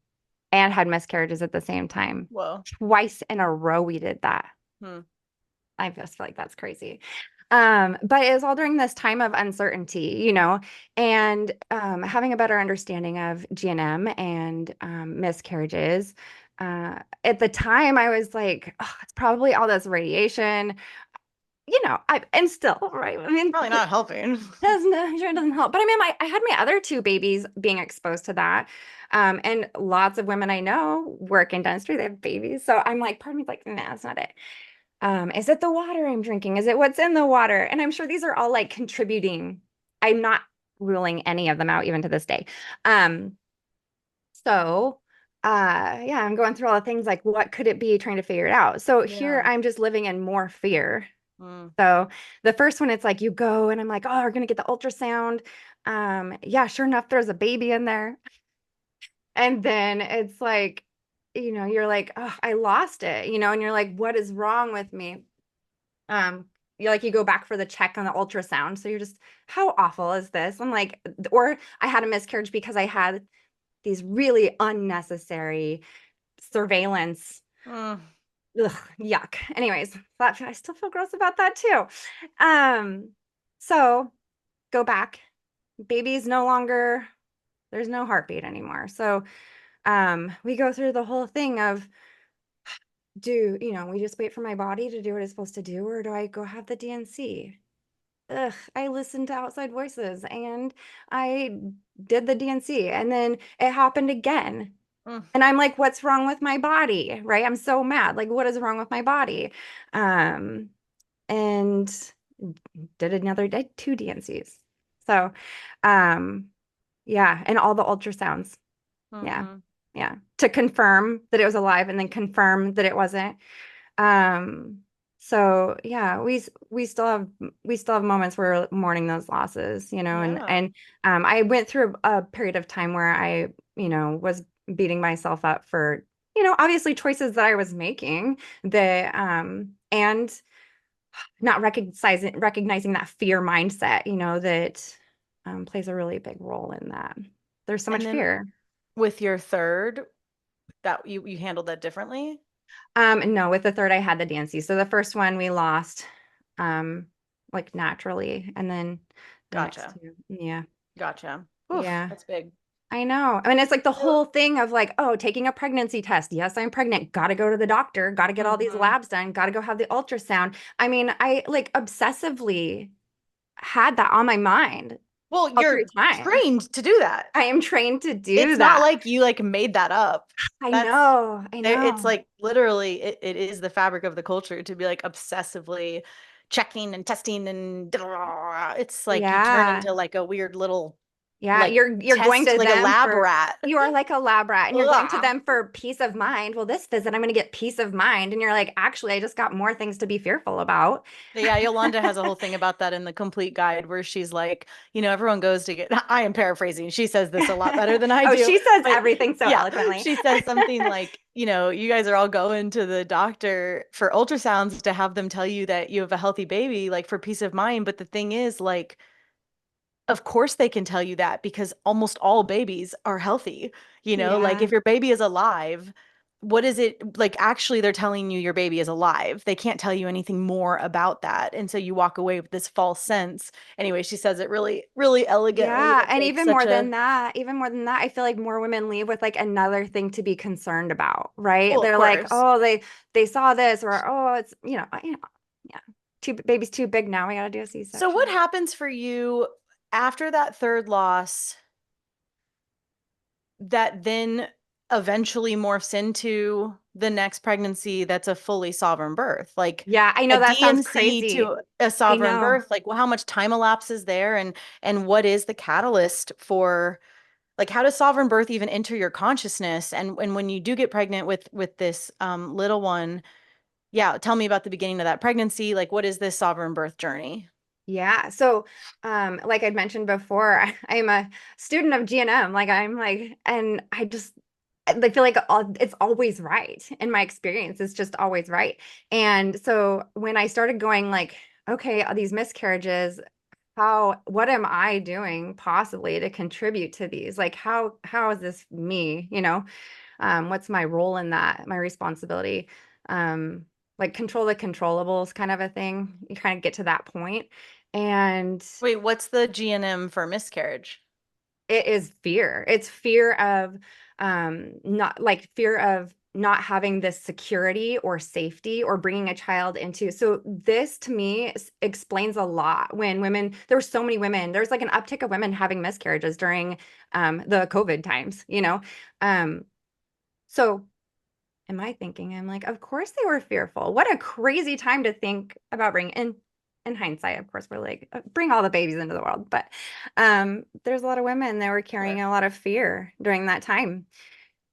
and had miscarriages at the same time. Whoa. Twice in a row we did that. Hmm. I just feel like that's crazy. But it was all during this time of uncertainty, and having a better understanding of GNM and miscarriages. At the time, I was like, oh, it's probably all this radiation, and still, right? I mean, Probably not helping. sure doesn't help. But I mean, I had my other two babies being exposed to that. And lots of women I know work in dentistry, they have babies. So I'm like, part of me's like, nah, that's not it. Is it the water I'm drinking? Is it what's in the water? And I'm sure these are all like contributing. I'm not ruling any of them out even to this day. Um, so yeah, I'm going through all the things like what could it be, trying to figure it out. So here Yeah. I'm just living in more fear. Mm. So the first one, it's like you go and I'm like, oh, we're gonna get the ultrasound. Yeah, sure enough, there's a baby in there. And then it's like, you're like, oh, I lost it, and you're like, what is wrong with me? Um, you go back for the check on the ultrasound. So you're just, how awful is this? I'm like, or I had a miscarriage because I had these really unnecessary surveillance. Mm. Ugh, yuck. Anyways, but I still feel gross about that too. Um, so go back. Baby's no longer, there's no heartbeat anymore. So we go through the whole thing of we just wait for my body to do what it's supposed to do, or do I go have the DNC? Ugh, I listened to outside voices and I did the DNC, and then it happened again. Mm. And I'm like, what's wrong with my body? Right? I'm so mad. Like, what is wrong with my body? Um, and did two DNCs. So, um, yeah, and all the ultrasounds. Yeah. Mhm. Yeah. To confirm that it was alive and then confirm that it wasn't. Um, so yeah, we still have moments where we're mourning those losses, and Yeah. I went through a period of time where I, was beating myself up for, obviously choices that I was making that and not recognizing that fear mindset, that plays a really big role in that. There's so And much then fear. with your third, that you handled that differently? No, with the third, I had the DNC. So the first one we lost, um, like naturally, and then the next Gotcha. two, yeah, Gotcha. Oof, yeah, that's big. I know. I mean, it's like the So, whole thing of like, oh, taking a pregnancy test. Yes, I'm pregnant. Got to go to the doctor. Got to get all these mhm. labs done. Got to go have the ultrasound. I mean, I like obsessively had that on my mind Well, all through you're time. trained to do that. I am trained to do It's not that. like you like made that up. I That's know. I there. It's know. like literally, it is the fabric of the culture to be like obsessively checking and testing and it's like you turn Yeah. into like a weird little Yeah, like you're going test, to like a them lab for rat. you are like a lab rat and you're going to Ugh. them for peace of mind. Well, this visit, I'm going to get peace of mind. And you're like, actually, I just got more things to be fearful about. Yeah, Yolanda has a whole thing about that in the complete guide where she's like, everyone goes to get, I am paraphrasing. She says this a lot better than I Oh, do. she says But everything so yeah, eloquently. she says something like, you guys are all going to the doctor for ultrasounds to have them tell you that you have a healthy baby, like for peace of mind. But the thing is, like, of course they can tell you that because almost all babies are healthy. Like Yeah. if your baby is alive, what is it like? Actually, they're telling you your baby is alive. They can't tell you anything more about that. And so you walk away with this false sense. Anyway, she says it really, really elegantly Yeah. with And like such a, even more than that, I feel like more women leave with like another thing to be concerned about, right? well, of They're like, course. oh, they saw this, or oh, it's, yeah. Two baby's too big now. We got to do a So what C-section. happens for you after that third loss that then eventually morphs into the next pregnancy that's a fully sovereign birth, like Yeah, I a know that sounds DNC crazy. to a I sovereign know. birth, like how much time elapses there, and what is the catalyst for, like, how does sovereign birth even enter your consciousness, and when you do get pregnant with this little one, yeah, tell me about the beginning of that pregnancy, like what is this sovereign birth journey? Yeah. So, like I'd mentioned before, I'm a student of GNM. Like I'm like, and I feel like it's always right in my experience. It's just always right. And so when I started going like, okay, these miscarriages, what am I doing possibly to contribute to these? Like, how is this me? What's my role in that, my responsibility? um like control the controllables kind of a thing. You kind of get to that point, and Wait, what's the GNM for miscarriage? it is fear. It's fear of not like fear of not having this security or safety or bringing a child into. So this to me explains a lot. When women, there were so many women, there's like an uptick of women having miscarriages during the COVID times. um so am I thinking? I'm like, of course they were fearful. What a crazy time to think about bringing in hindsight, of course, we're like, bring all the babies into the world. But there's a lot of women that were carrying Sure. a lot of fear during that time.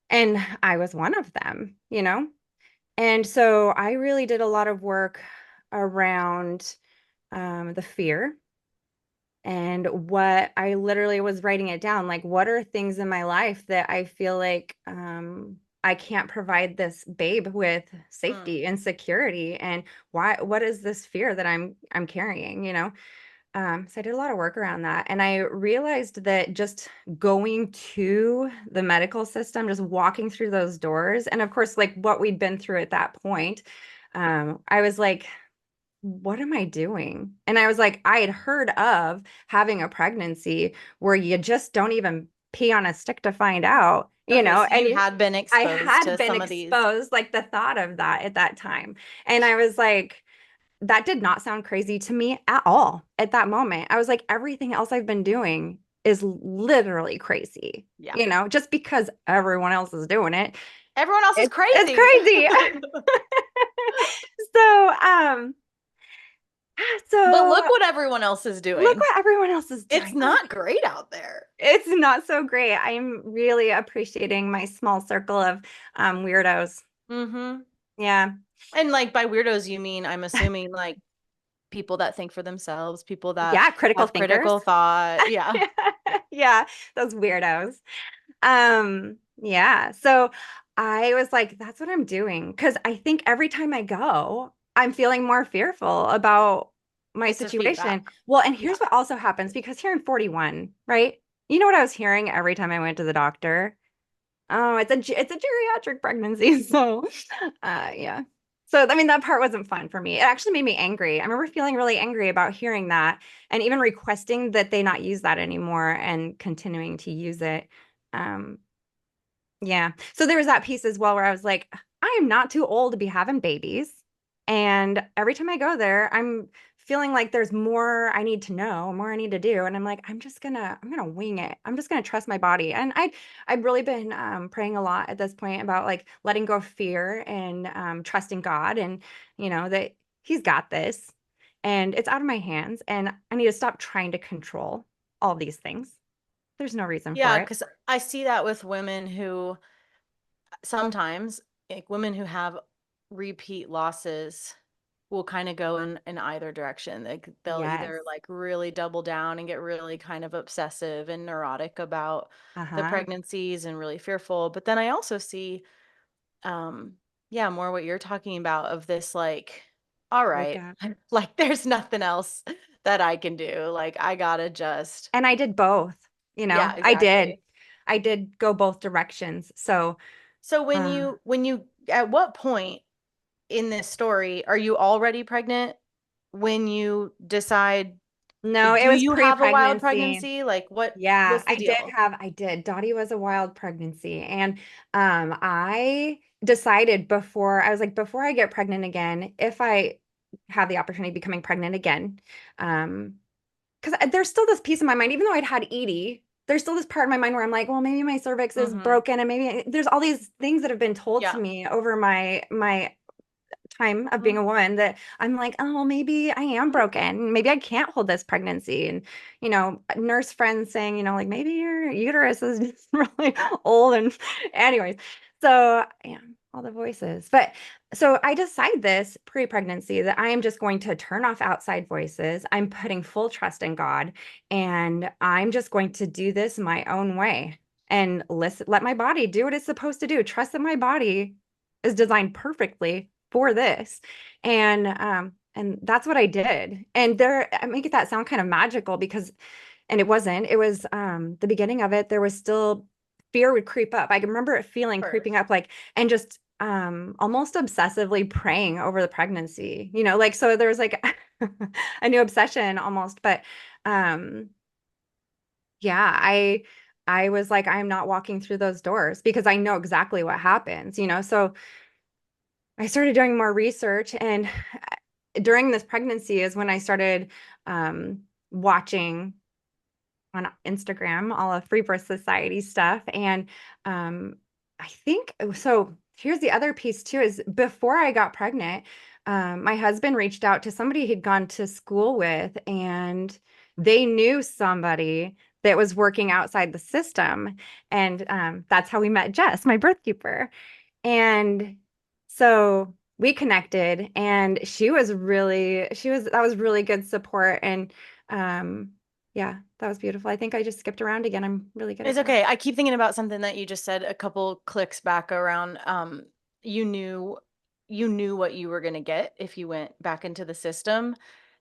And I was one of them, you know? And so I really did a lot of work around the fear and what I literally was writing it down. Like, what are things in my life that I feel like I can't provide this babe with Mm. safety and security? And what is this fear that I'm carrying, you know? So I did a lot of work around that. And I realized that just going to the medical system, just walking through those doors, and of course, like what we'd been through at that point, I was like, what am I doing? And I was like, I had heard of having a pregnancy where you just don't even pee on a stick to find out, you Okay, know, so and you had been I exposed had to been some of these. exposed, like the thought of that at that time. And I was like, that did not sound crazy to me at all at that moment. I was like, everything else I've been doing is literally crazy, Yeah. you know, just because everyone else is doing it. Everyone else is It's crazy. crazy. So, But so look what everyone else is look doing. what everyone else is It's doing. not great out there. It's not so great. I'm really appreciating my small circle of weirdos. Mm-hmm. Yeah. And like by weirdos, you mean, I'm assuming like people that think for themselves, people that Yeah, critical have thinkers. critical thought. Yeah. Yeah, those weirdos. Yeah. So I was like, that's what I'm doing. Because I think every time I go, I'm feeling more fearful about my It's a feedback. situation. Well, and Yeah. here's what also happens because here I'm 41, right? You know what I was hearing every time I went to the doctor? Oh, it's a geriatric pregnancy. So, yeah. So, I mean, that part wasn't fun for me. It actually made me angry. I remember feeling really angry about hearing that and even requesting that they not use that anymore and continuing to use it. Um, yeah. So there was that piece as well where I was like, I am not too old to be having babies. And every time I go there, I'm feeling like there's more I need to know, more I need to do. And I'm like, I'm gonna wing it. I'm just gonna trust my body. And I've really been praying a lot at this point about like letting go of fear and trusting God and you know that He's got this and it's out of my hands. And I need to stop trying to control all these things. There's no reason for Yeah, it. because I see that with women who sometimes, like women who have repeat losses will kind of go in either direction. Like they'll Yes. either like really double down and get really kind of obsessive and neurotic about the Uh-huh. pregnancies and really fearful. But then I also see um yeah, more what you're talking about of this like, all Wake right, up. like there's nothing else that I can do. Like I gotta just And I did both, you yeah, know. I did. exactly. I did go both directions. So, So uh when you at what point in this story are you already pregnant when you decide no, like it do was you have a wild pre-pregnancy. pregnancy? Like Yeah, what's the deal? I did. Dottie was a wild pregnancy. And I decided before I was like, before I get pregnant again, if I have the opportunity of becoming pregnant again, because there's still this piece in my mind, even though I'd had Edie, there's still this part in my mind where I'm like, well, maybe my cervix is Mm-hmm. broken, and maybe there's all these things that have been told to Yeah. me over my time of being Mhm. a woman that I'm like, oh, well, maybe I am broken. Maybe I can't hold this pregnancy. And, you know, nurse friends saying, you know, like maybe your uterus is just really old. And anyways, so yeah, all the voices. But so I decide this pre-pregnancy that I am just going to turn off outside voices. I'm putting full trust in God and I'm just going to do this my own way and listen, let my body do what it's supposed to do. Trust that my body is designed perfectly for this. And that's what I did. And there I make that sound kind of magical because and it wasn't. It was the beginning of it, there was still fear would creep up. I can remember it feeling First. creeping up like and just almost obsessively praying over the pregnancy. You know, like so there was like a new obsession almost, but um yeah, I was like I'm not walking through those doors because I know exactly what happens, you know. So I started doing more research, and during this pregnancy is when I started watching on Instagram all of Free Birth Society stuff. And I think so. here's the other piece too, is before I got pregnant, my husband reached out to somebody he'd gone to school with, and they knew somebody that was working outside the system. And that's how we met Jess, my birth keeper. And so we connected, and that was really good support. And um, yeah, that was beautiful. I think I just skipped around again. I'm really good It's at okay. I keep thinking about something that you just said a couple clicks back around. You knew what you were going to get if you went back into the system.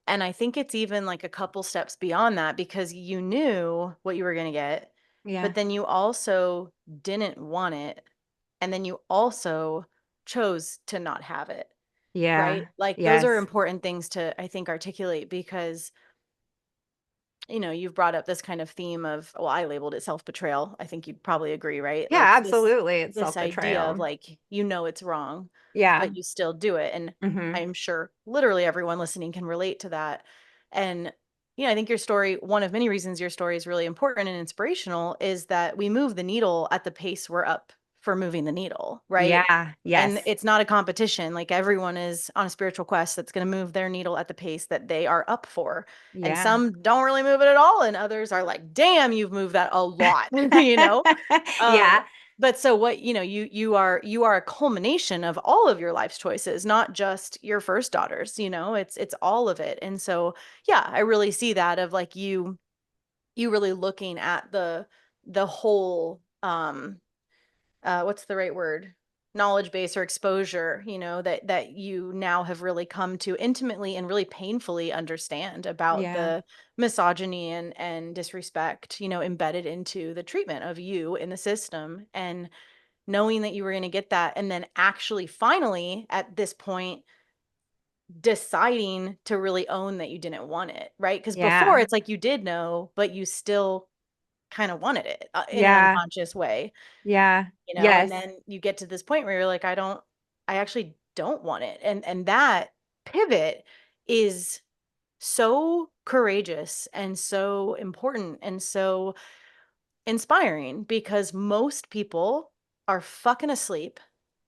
And I think it's even like a couple steps beyond that, because you knew what you were going to get, Yeah. but then you also didn't want it. And then you also chose to not have it, right? Yeah. Like those are Yes. important things to, I think, articulate, because you've brought up this kind of theme of, well, I labeled it self-betrayal. I think you'd probably agree, right? Yeah, Like absolutely. It's this idea of self-betrayal. like, it's wrong, Yeah. but you still do it. And Hmm. I'm sure literally everyone listening can relate to that. And I think your story, one of many reasons your story is really important and inspirational, is that we move the needle at the pace we're up for moving the needle, right? Yeah. And Yes. it's not a competition. Like everyone is on a spiritual quest that's going to move their needle at the pace that they are up for. And Yeah. some don't really move it at all. And others are like, damn, you've moved that a lot, you know? Um, Yeah. but so what, you are a culmination of all of your life's choices, not just your first daughter's, it's all of it. And so, yeah, I really see that of like you really looking at the whole what's the right word, knowledge base or exposure, that you now have really come to intimately and really painfully understand about Yeah. the misogyny and disrespect, embedded into the treatment of you in the system. And knowing that you were going to get that, and then actually finally at this point deciding to really own that you didn't want it, right? Because before Yeah. it's like you did know, but you still kind of wanted it in an Yeah. unconscious way, Yeah. and Yes. then you get to this point where you're like, I actually don't want it. And that pivot is so courageous and so important and so inspiring, because most people are fucking asleep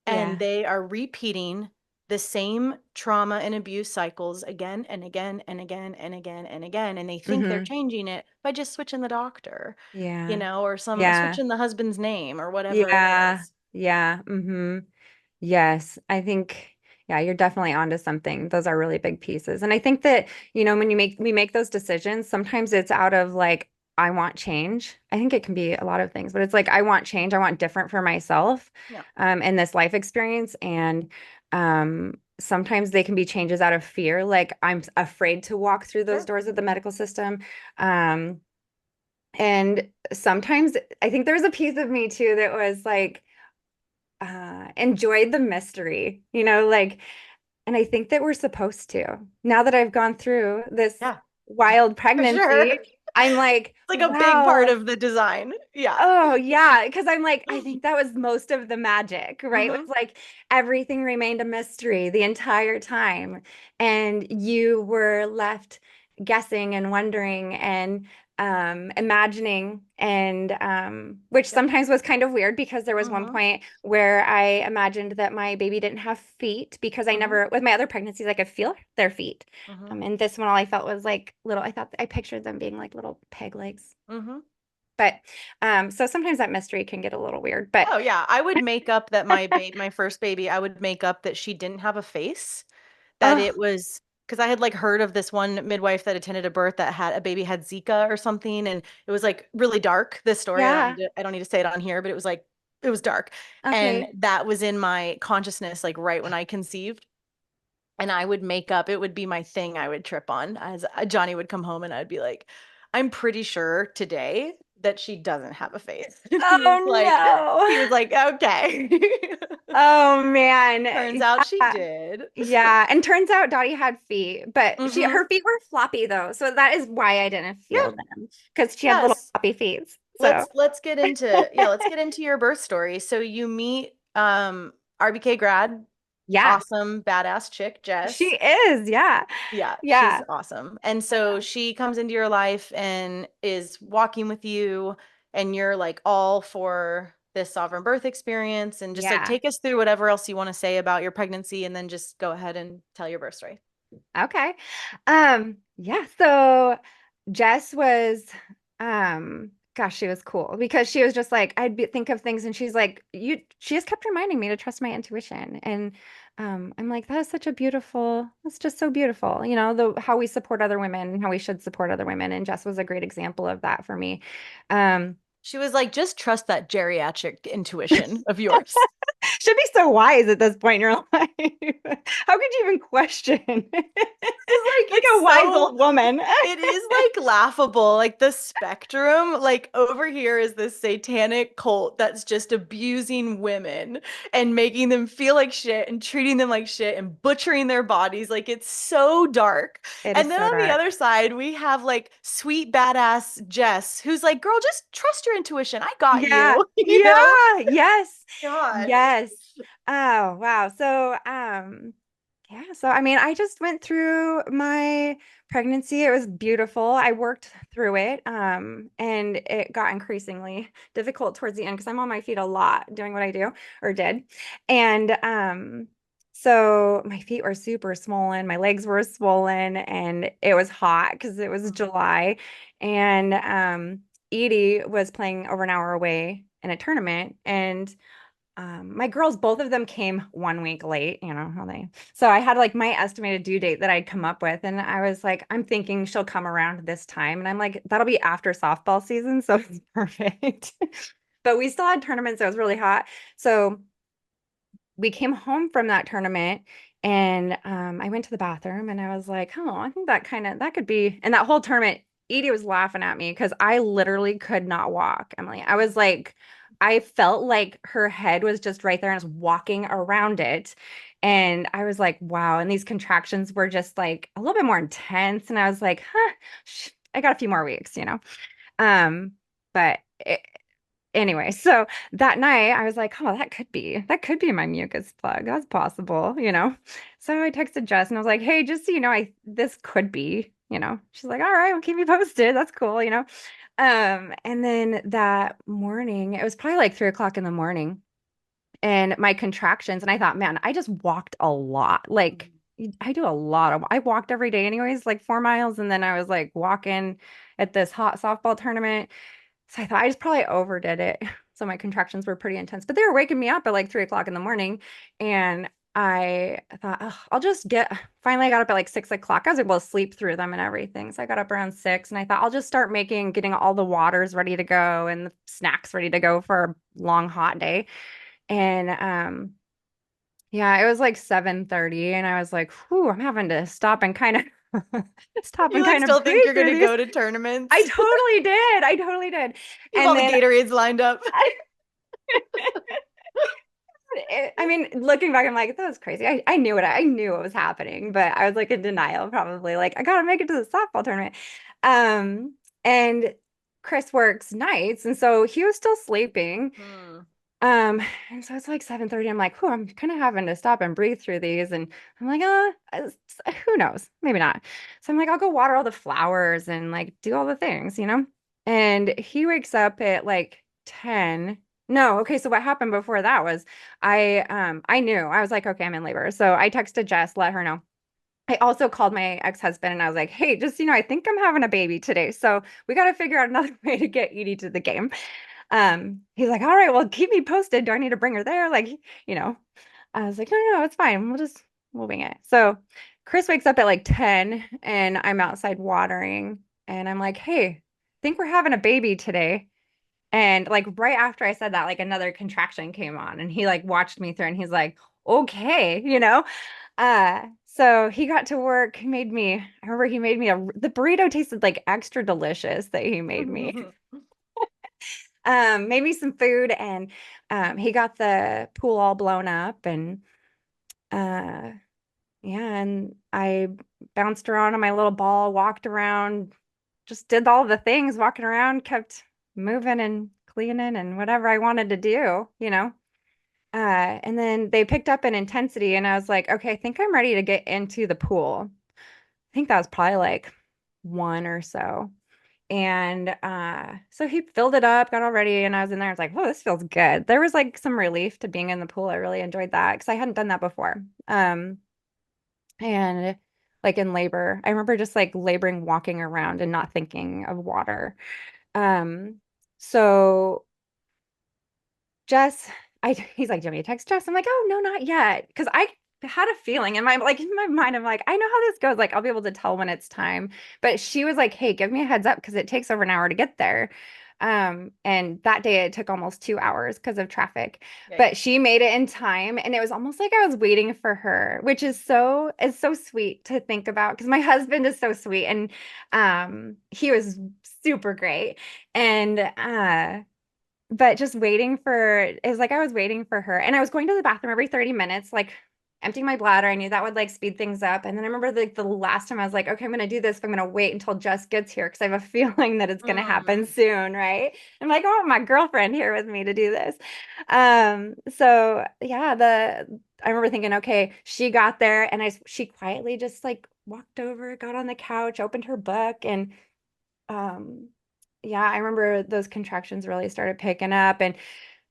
and Yeah. they are repeating the same trauma and abuse cycles again and again and again and again and again. And they think they're Hmm. changing it by just switching the doctor, Yeah. or some Yeah. switching the husband's name or whatever it Yeah. is. Yeah. Hmm. Yes, I think, yeah, you're definitely onto something. Those are really big pieces. And I think that, when we make those decisions, sometimes it's out of like, I want change. I think it can be a lot of things, but it's like, I want change. I want different for myself, Yeah. in this life experience. And sometimes they can be changes out of fear. Like I'm afraid to walk through those Sure. doors of the medical system. Um, and sometimes I think there's a piece of me too that was like, enjoyed the mystery, like, and I think that we're supposed to. Now that I've gone through this Yeah, wild for sure. pregnancy, I'm like, It's like a big part wow. of the design. Yeah. Oh, yeah. Because I'm like, I think that was most of the magic, right? It Hmm. was like everything remained a mystery the entire time. And you were left guessing and wondering and imagining, and which Yep. sometimes was kind of weird because there was one Hmm. point where I imagined that my baby didn't have feet because I Hmm. never, with my other pregnancies, I could feel their feet. Hmm. And this one, all I felt was like little, I pictured them being like little peg legs. Hmm. But so sometimes that mystery can get a little weird. But Oh yeah, I would make up that my first baby, I would make up that she didn't have a face, that oh it was because I had like heard of this one midwife that attended a birth that had a baby had Zika or something, and it was like really dark. This story, yeah, I don't need to say it on here, but it was like it was dark, and okay. that was in my consciousness like right when I conceived. And I would make up, it would be my thing I would trip on as Johnny would come home and I'd be like, I'm pretty sure today that she doesn't have a face. And Oh he was no. like, okay. Oh man. Turns out she Yeah. did. Yeah. And turns out Dottie had feet, but Hmm. her feet were floppy though. So that is why I didn't Yeah. feel them because she had little Yes. floppy feet. So Let's get into your birth story. So you meet RBK grad, yeah, awesome, badass chick, she Jess. is. Yeah. Yeah, she's Yeah. awesome. And so she comes into your life and is walking with you, and you're like all for this sovereign birth experience and just like Yeah. take us through whatever else you want to say about your pregnancy and then just go ahead and tell your birth story. Okay. Yeah, so Jess was gosh, she was cool because she was just like think of things and she's like she just kept reminding me to trust my intuition. And I'm like, that is such a beautiful, that's just so beautiful, the how we support other women and how we should support other women. And Jess was a great example of that for me. Um She was like, just trust that geriatric intuition of yours. should be so wise at this point in your life. How could you even question? It's like Like it's a wise so old woman. it is like laughable. Like the spectrum, like over here is this satanic cult that's just abusing women and making them feel like shit and treating them like shit and butchering their bodies. Like it's so dark. It is And then so on the dark. other side, we have like sweet badass Jess, who's like, girl, just trust your intuition. I got Yeah. you. You know? Yeah. Yes. God. Yes. Oh, wow. So, yeah, so I mean, I just went through my pregnancy. It was beautiful. I worked through it, and it got increasingly difficult towards the end because I'm on my feet a lot doing what I do or did. And so my feet were super swollen, my legs were swollen, and it was hot because it was July. And Edie was playing over an hour away in a tournament, and my girls, both of them came 1 week late, how they. So I had like my estimated due date that I'd come up with, and I was like, I'm thinking she'll come around this time, and I'm like, that'll be after softball season, so it's perfect. But we still had tournaments. It was really hot, so we came home from that tournament, and I went to the bathroom, and I was like, oh, I think that could be. And that whole tournament, Edie was laughing at me because I literally could not walk, Emilee. I was like, I felt like her head was just right there and I was walking around it. And I was like, wow. And these contractions were just like a little bit more intense. And I was like, huh, I got a few more weeks. Um, but anyway, so that night I was like, oh, that could be my mucus plug. That's possible. So I texted Jess and I was like, hey, just so you know, this could be. She's like, all right, well, keep me posted. That's cool. And then that morning, it was probably like 3 o'clock in the morning, and my contractions, and I thought, man, I just walked a lot. Like I do a lot of, I walked every day anyways, like 4 miles, and then I was like walking at this hot softball tournament. So I thought I just probably overdid it. So my contractions were pretty intense, but they were waking me up at like 3 o'clock in the morning. And I thought, oh, finally I got up at like 6 o'clock. I was able to sleep through them and everything. So I got up around 6, and I thought I'll just start getting all the waters ready to go and the snacks ready to go for a long, hot day. And yeah, it was like 7:30, and I was like, whew, I'm having to stop and kind of You like still think breathe you're through gonna these. go to tournaments? I totally did. I totally did. You have And all the then Gatorades lined up. I mean, looking back, I'm like, that was crazy. I knew what was happening, but I was like in denial, probably like, I gotta make it to the softball tournament. And Chris works nights, and so he was still sleeping. Hmm. And so it's like 7:30. I'm like, whew, I'm kind of having to stop and breathe through these. And I'm like, who knows? Maybe not. So I'm like, I'll go water all the flowers and like do all the things. And he wakes up at like 10. No, okay. So what happened before that was I knew. I was like, okay, I'm in labor. So I texted Jess, let her know. I also called my ex-husband and I was like, hey, just I think I'm having a baby today. So we got to figure out another way to get Edie to the game. He's like, all right, well, keep me posted. Do I need to bring her there? Like, you know, I was like, no, no, no, it's fine. We'll wing it. So Chris wakes up at like 10, and I'm outside watering, and I'm like, hey, I think we're having a baby today. And like right after I said that, like another contraction came on, and he like watched me through, and he's like, okay. So he got to work. I remember he made me the burrito tasted like extra delicious that he made me. Made me some food, and he got the pool all blown up, and uh yeah, and I bounced around on my little ball, walked around, just did all the things, walking around, kept moving and cleaning and whatever I wanted to do. And then they picked up an intensity, and I was like, okay, I think I'm ready to get into the pool. I think that was probably like 1 or so. And so he filled it up, got all ready, and I was in there. I was like, "Whoa, this feels good." There was like some relief to being in the pool. I really enjoyed that because I hadn't done that before. And like in labor, I remember just like laboring, walking around and not thinking of water. Um, so Jess, he's like, "Do you want me to text Jess?" I'm like, "Oh, no, not yet." Because I had a feeling in my mind, I'm like, I know how this goes. Like, I'll be able to tell when it's time. But she was like, "Hey, give me a heads up because it takes over an hour to get there." And that day it took almost 2 hours because of traffic. Yikes. But she made it in time, and it was almost like I was waiting for her, which is so sweet to think about because my husband is so sweet and he was super great. And but just waiting for it was like I was waiting for her and I was going to the bathroom every 30 minutes, like emptying my bladder. I knew that would like speed things up. And then I remember the last time I was like, okay, I'm gonna do this, but I'm gonna wait until Jess gets here because I have a feeling that it's gonna happen Mm. soon, right? I'm like, I want my girlfriend here with me to do this. So yeah, the I remember thinking, okay, she got there and she quietly just like walked over, got on the couch, opened her book, and um yeah, I remember those contractions really started picking up and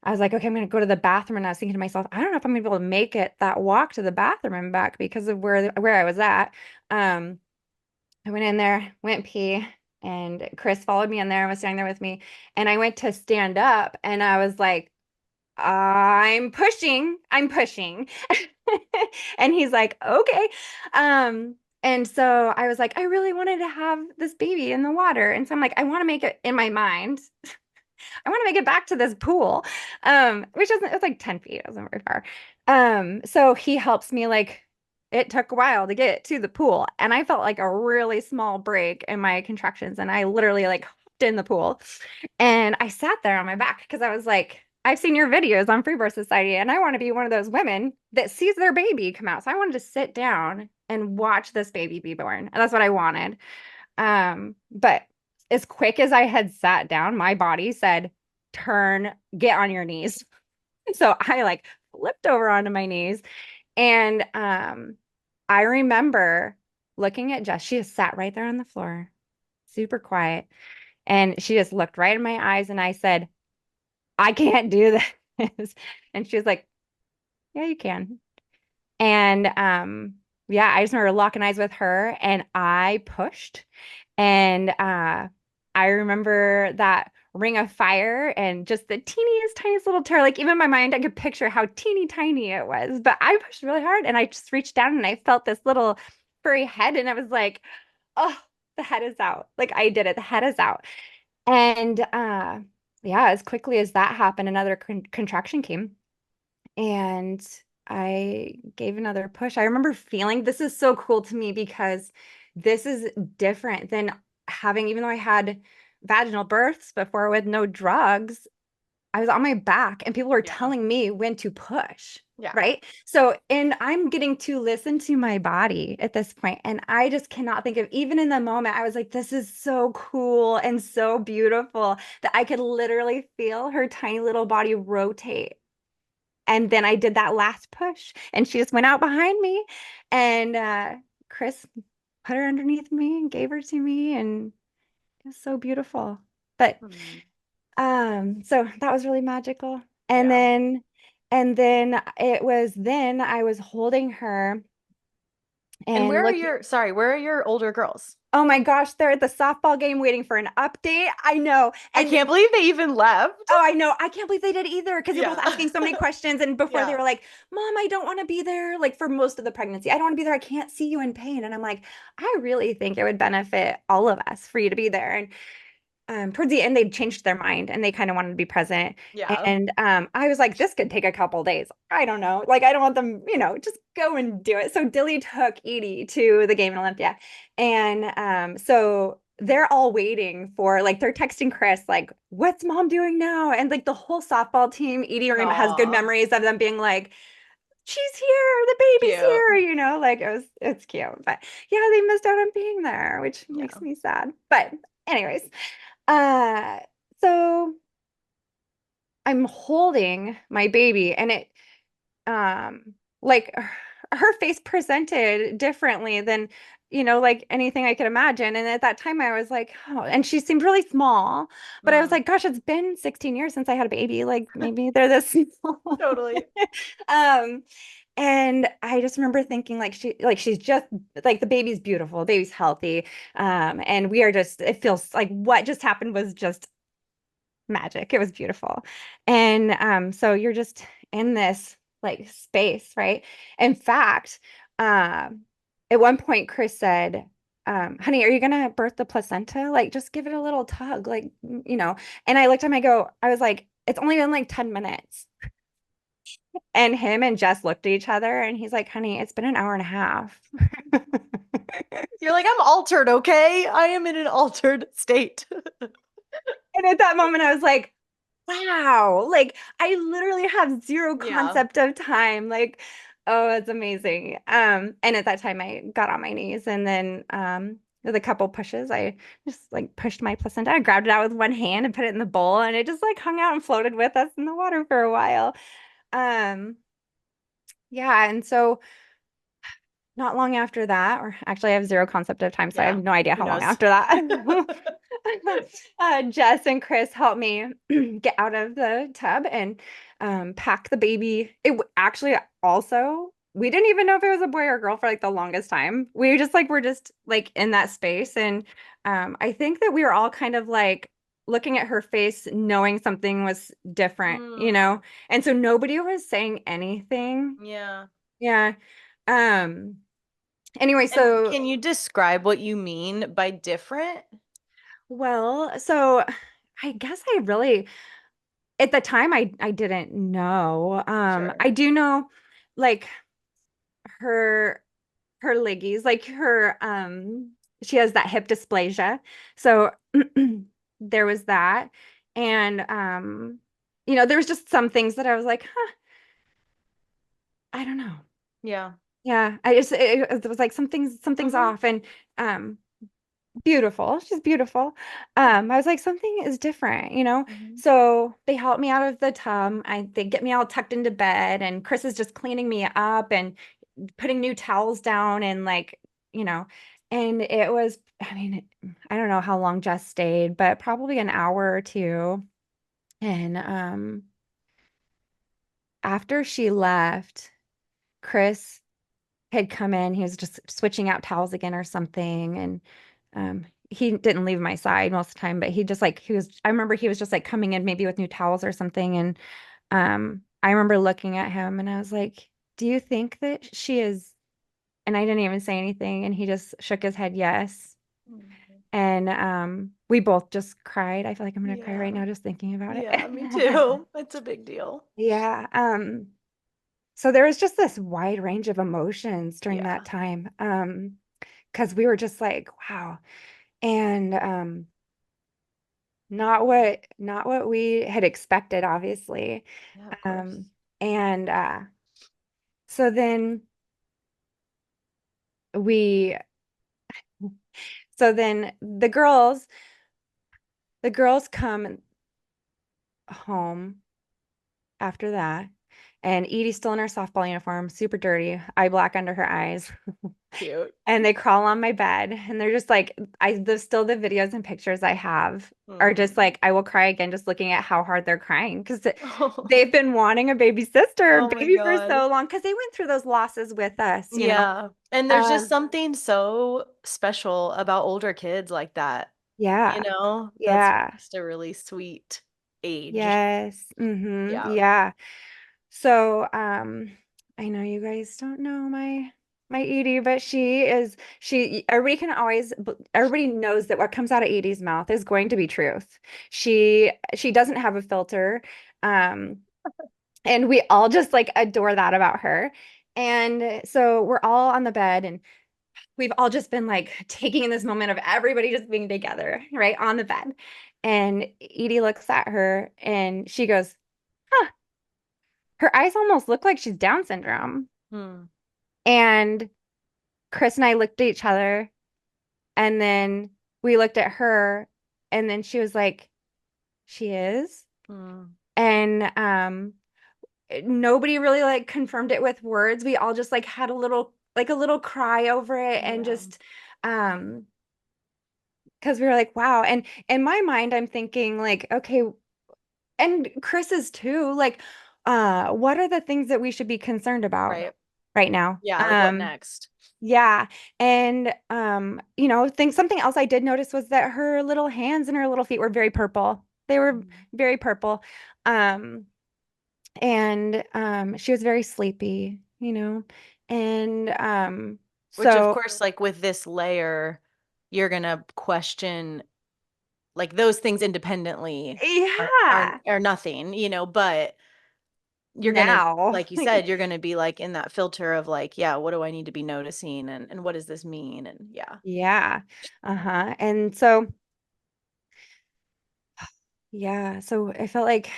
I was like, okay, I'm gonna go to the bathroom. And I was thinking to myself, I don't know if I'm gonna be able to make it that walk to the bathroom and back because of where I was at. Um, I went in there, went pee, and Chris followed me in there and was standing there with me. And I went to stand up and I was like, I'm pushing. And he's like, okay. And so I was like, I really wanted to have this baby in the water. And so I'm like, I want to make it in my mind. I want to make it back to this pool. Which isn't, it's like 10 feet. It wasn't very far. So he helps me like it took a while to get to the pool. And I felt like a really small break in my contractions. And I literally like hopped in the pool and I sat there on my back because I was like, I've seen your videos on Free Birth Society, and I want to be one of those women that sees their baby come out. So I wanted to sit down and watch this baby be born. And that's what I wanted. But as quick as I had sat down, my body said, turn, get on your knees. So I like flipped over onto my knees. And I remember looking at Jess. She just sat right there on the floor, super quiet. And she just looked right in my eyes. And I said, I can't do this. And she was like, yeah, you can. And yeah, I just remember locking eyes with her and I pushed. And I remember that ring of fire and just the teeniest, tiniest little tear. Like even in my mind, I could picture how teeny tiny it was. But I pushed really hard and I just reached down and I felt this little furry head. And I was like, oh, the head is out. Like I did it. The head is out. And yeah, as quickly as that happened, another contraction came. And I gave another push. I remember feeling this is so cool to me because this is different than having, even though I had vaginal births before with no drugs, I was on my back and people were Yeah. telling me when to push. Yeah. Right. So, and I'm getting to listen to my body at this point, and I just cannot think of, even in the moment, I was like, this is so cool and so beautiful that I could literally feel her tiny little body rotate. And then I did that last push and she just went out behind me and Chris put her underneath me and gave her to me and it was so beautiful. But Mm. so that was really magical. And Yeah. then it was then I was holding her And and looking. where are your older girls? Oh my gosh, they're at the softball game waiting for an update. I know. I And can't believe they even left. oh, I know. I can't believe they did either because they're both Yeah. asking so many questions. And before they Yeah. were like, Mom, I don't want to be there. Like for most of the pregnancy, I don't want to be there. I can't see you in pain. And I'm like, I really think it would benefit all of us for you to be there. And towards the end, they changed their mind and they kind of wanted to be present. Yeah. And I was like, this could take a couple days. I don't know. Like, I don't want them, just go and do it. So Dilly took Edie to the game in Olympia. And so they're all waiting for, like, they're texting Chris, like, what's mom doing now? And like the whole softball team, Edie has good Aw. memories of them being like, she's here, the baby's Cute. here, like it's cute. But yeah, they missed out on being there, which makes Yeah. me sad. But anyways, uh, so I'm holding my baby and it, like her face presented differently than, like anything I could imagine. And at that time I was like, oh, and she seemed really small, but I was Mm, like, gosh, it's been 16 years since I had a baby. Like maybe they're this small. totally. Um, and I just remember thinking she's just like the baby's beautiful, the baby's healthy. And we are just, it feels like what just happened was just magic. It was beautiful. And so you're just in this like space, right? In fact, at one point Chris said, honey, are you gonna birth the placenta? Like just give it a little tug, like, and I looked at him, I was like, it's only been like 10 minutes. And him and Jess looked at each other and he's like, honey, it's been an hour and a half. You're like, I'm altered, okay? I am in an altered state. And at that moment, I was like, wow, like I literally have zero Yeah. concept of time. Like, oh, it's amazing. And at that time I got on my knees and then with a couple pushes, I just like pushed my placenta. I grabbed it out with one hand and put it in the bowl and it just like hung out and floated with us in the water for a while. Um, yeah, and so not long after that, or actually, I have zero concept of time, so I have Yeah. no idea Who how long knows? after that. Jess and Chris helped me get out of the tub and pack the baby. Actually also, we didn't even know if it was a boy or a girl for like the longest time. We just like were just like in that space, and I think that we were all kind of like looking at her face, knowing something was different, Mm, and so nobody was saying anything. yeah. Yeah. Um. Anyway, And so can you describe what you mean by different? so I guess I really at the time I didn't know. Sure. I do know like her her leggies, like her she has that hip dysplasia. So there was that. And there was just some things that I was like, huh, I don't know. Yeah. Yeah, it was like something's Mm-hmm. off and um beautiful. She's beautiful. Yeah. I was like, something is different. Mm-hmm. So they helped me out of the tub. They get me all tucked into bed, and Chris is just cleaning me up and putting new towels down, and like, you know, and it was, I mean, I don't know how long Jess stayed, but probably an hour or two. And after she left, Chris had come in. He was just switching out towels again or something. And he didn't leave my side most of the time, but I remember he was just like coming in maybe with new towels or something. And I remember looking at him and I was like, do you think that she is? And I didn't even say anything. And he just shook his head, yes. Mhm. And we both just cried. I feel like I'm going to cry right Yeah. now just thinking about Yeah, me it. too. It's a big deal. Yeah. So there was just this wide range of emotions during that Yeah. time. Because we were just like, wow. And not what we had expected, obviously. Yeah, of course. Um, and so then we so then the girls come home after that. And Edie's still in her softball uniform, super dirty, eye black under her eyes. Cute. And they crawl on my bed and they're just like, still the videos and pictures I have are just Mm. like, I will cry again just looking at how hard they're crying because Oh, they've been wanting a baby sister, oh my baby for God. so long because they went through those losses with us. Yeah. And there's just Um, something so special about older kids like that. yeah, That's yeah, just a really sweet age. yes, Yeah. yeah. So, I know you guys don't know my Edie, but everybody knows that what comes out of Edie's mouth is going to be truth. She doesn't have a filter. Um, and we all just like adore that about her. And so we're all on the bed and we've all just been like taking in this moment of everybody just being together, right, on the bed. And Edie looks at her and she goes, huh, her eyes almost look like she's Down syndrome. Hmm. And Chris and I looked at each other and then we looked at her and then she was like, she is. Hmm. And nobody really like confirmed it with words. We all just like had a little cry over it and Yeah. just um because we were like, wow. And in my mind, I'm thinking like, okay, and Chris's too, like, what are the things that we should be concerned about Right. right now? Yeah. Like what next? Yeah. And think something else I did notice was that her little hands and her little feet were very purple. They were Mhm. very purple. Um, and she was very sleepy, And Which, of so course, like with this layer, you're gonna question like those things independently yeah, are nothing, but you're gonna, now. like you said, you're gonna be like in that filter of like, yeah, what do I need to be noticing and what does this mean? And yeah. Yeah. Uh-huh. And so yeah, so I felt like,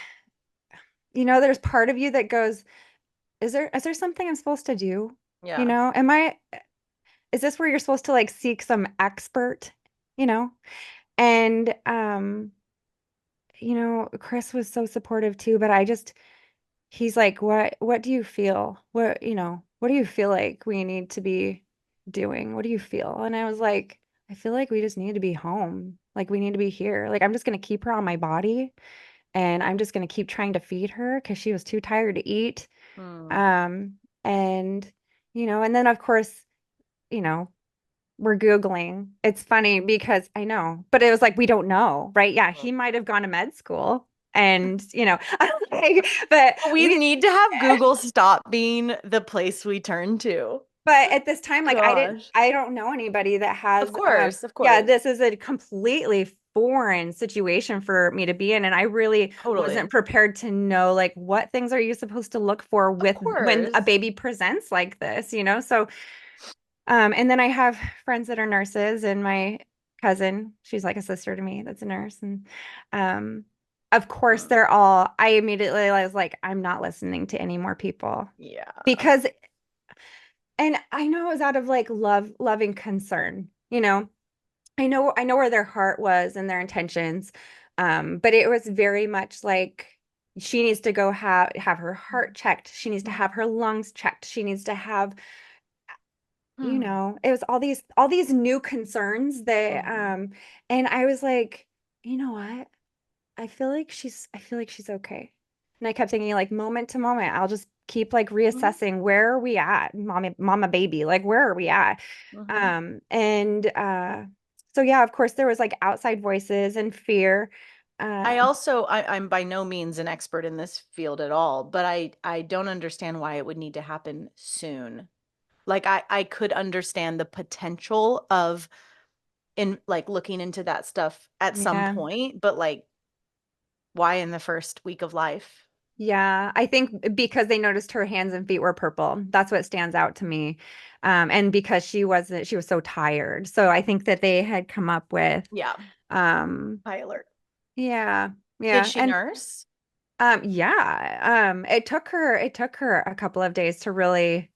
there's part of you that goes, is there something I'm supposed to do? Yeah. Is this where you're supposed to like seek some expert, you know? And Chris was so supportive too, but he's like, what do you feel? What do you feel like we need to be doing? What do you feel? And I was like, I feel like we just need to be home. Like we need to be here. Like I'm just gonna keep her on my body and I'm just gonna keep trying to feed her because she was too tired to eat. Hmm. Um, and and then of course, you know, we're Googling. It's funny because I know, but it was like we don't know, right? Yeah, he might have gone to med school and but We we need to have Google stop being the place we turn to. but at this time, like Gosh. I don't know anybody that Of has course, of yeah, course. this is a completely foreign situation for me to be in. And I really Totally. wasn't prepared to know like what things are you supposed to look for Of with when a course. baby presents like this? So and then I have friends that are nurses and my cousin, she's like a sister to me that's a nurse. And um of course Mm. I immediately was like, I'm not listening to any more people Yeah. because and I know it was out of like loving concern. I know where their heart was and their intentions. But it was very much like she needs to go have her heart checked. She needs to have her lungs checked. She needs to have, Hmm. it was all these new concerns that Mhm. and I was like, you know what? I feel like she's okay. And I kept thinking like moment to moment, I'll just keep like Mhm. reassessing where are we at, mama baby, like where are we at? Mhm. And so yeah, of course there was like outside voices and fear. I Uh also I'm by no means an expert in this field at all, but I don't understand why it would need to happen soon. Like I could understand the potential of in like looking into that stuff at some yeah. point, but like why in the first week of life? Yeah, I think because they noticed her hands and feet were purple. That's what stands out to me. And because she was so tired. So I think that they had come up with Yeah. um High alert. yeah, Did yeah. she And nurse? yeah, it took her a couple of days to really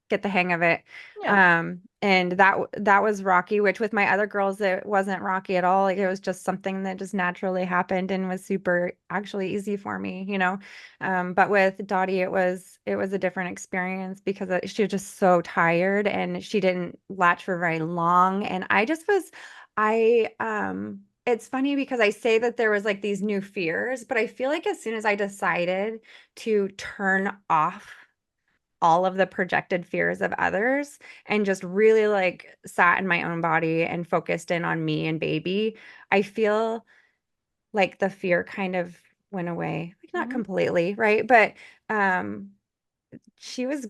get the hang of it. Yeah. And that was rocky, which with my other girls, it wasn't rocky at all. Like it was just something that just naturally happened and was super actually easy for me. But with Dottie, it was a different experience because she was just so tired and she didn't latch for very long. And it's funny because I say that there was like these new fears, but I feel like as soon as I decided to turn off all of the projected fears of others and just really like sat in my own body and focused in on me and baby, I feel like the fear kind of went away. Like not Mhm. completely, right? But um she was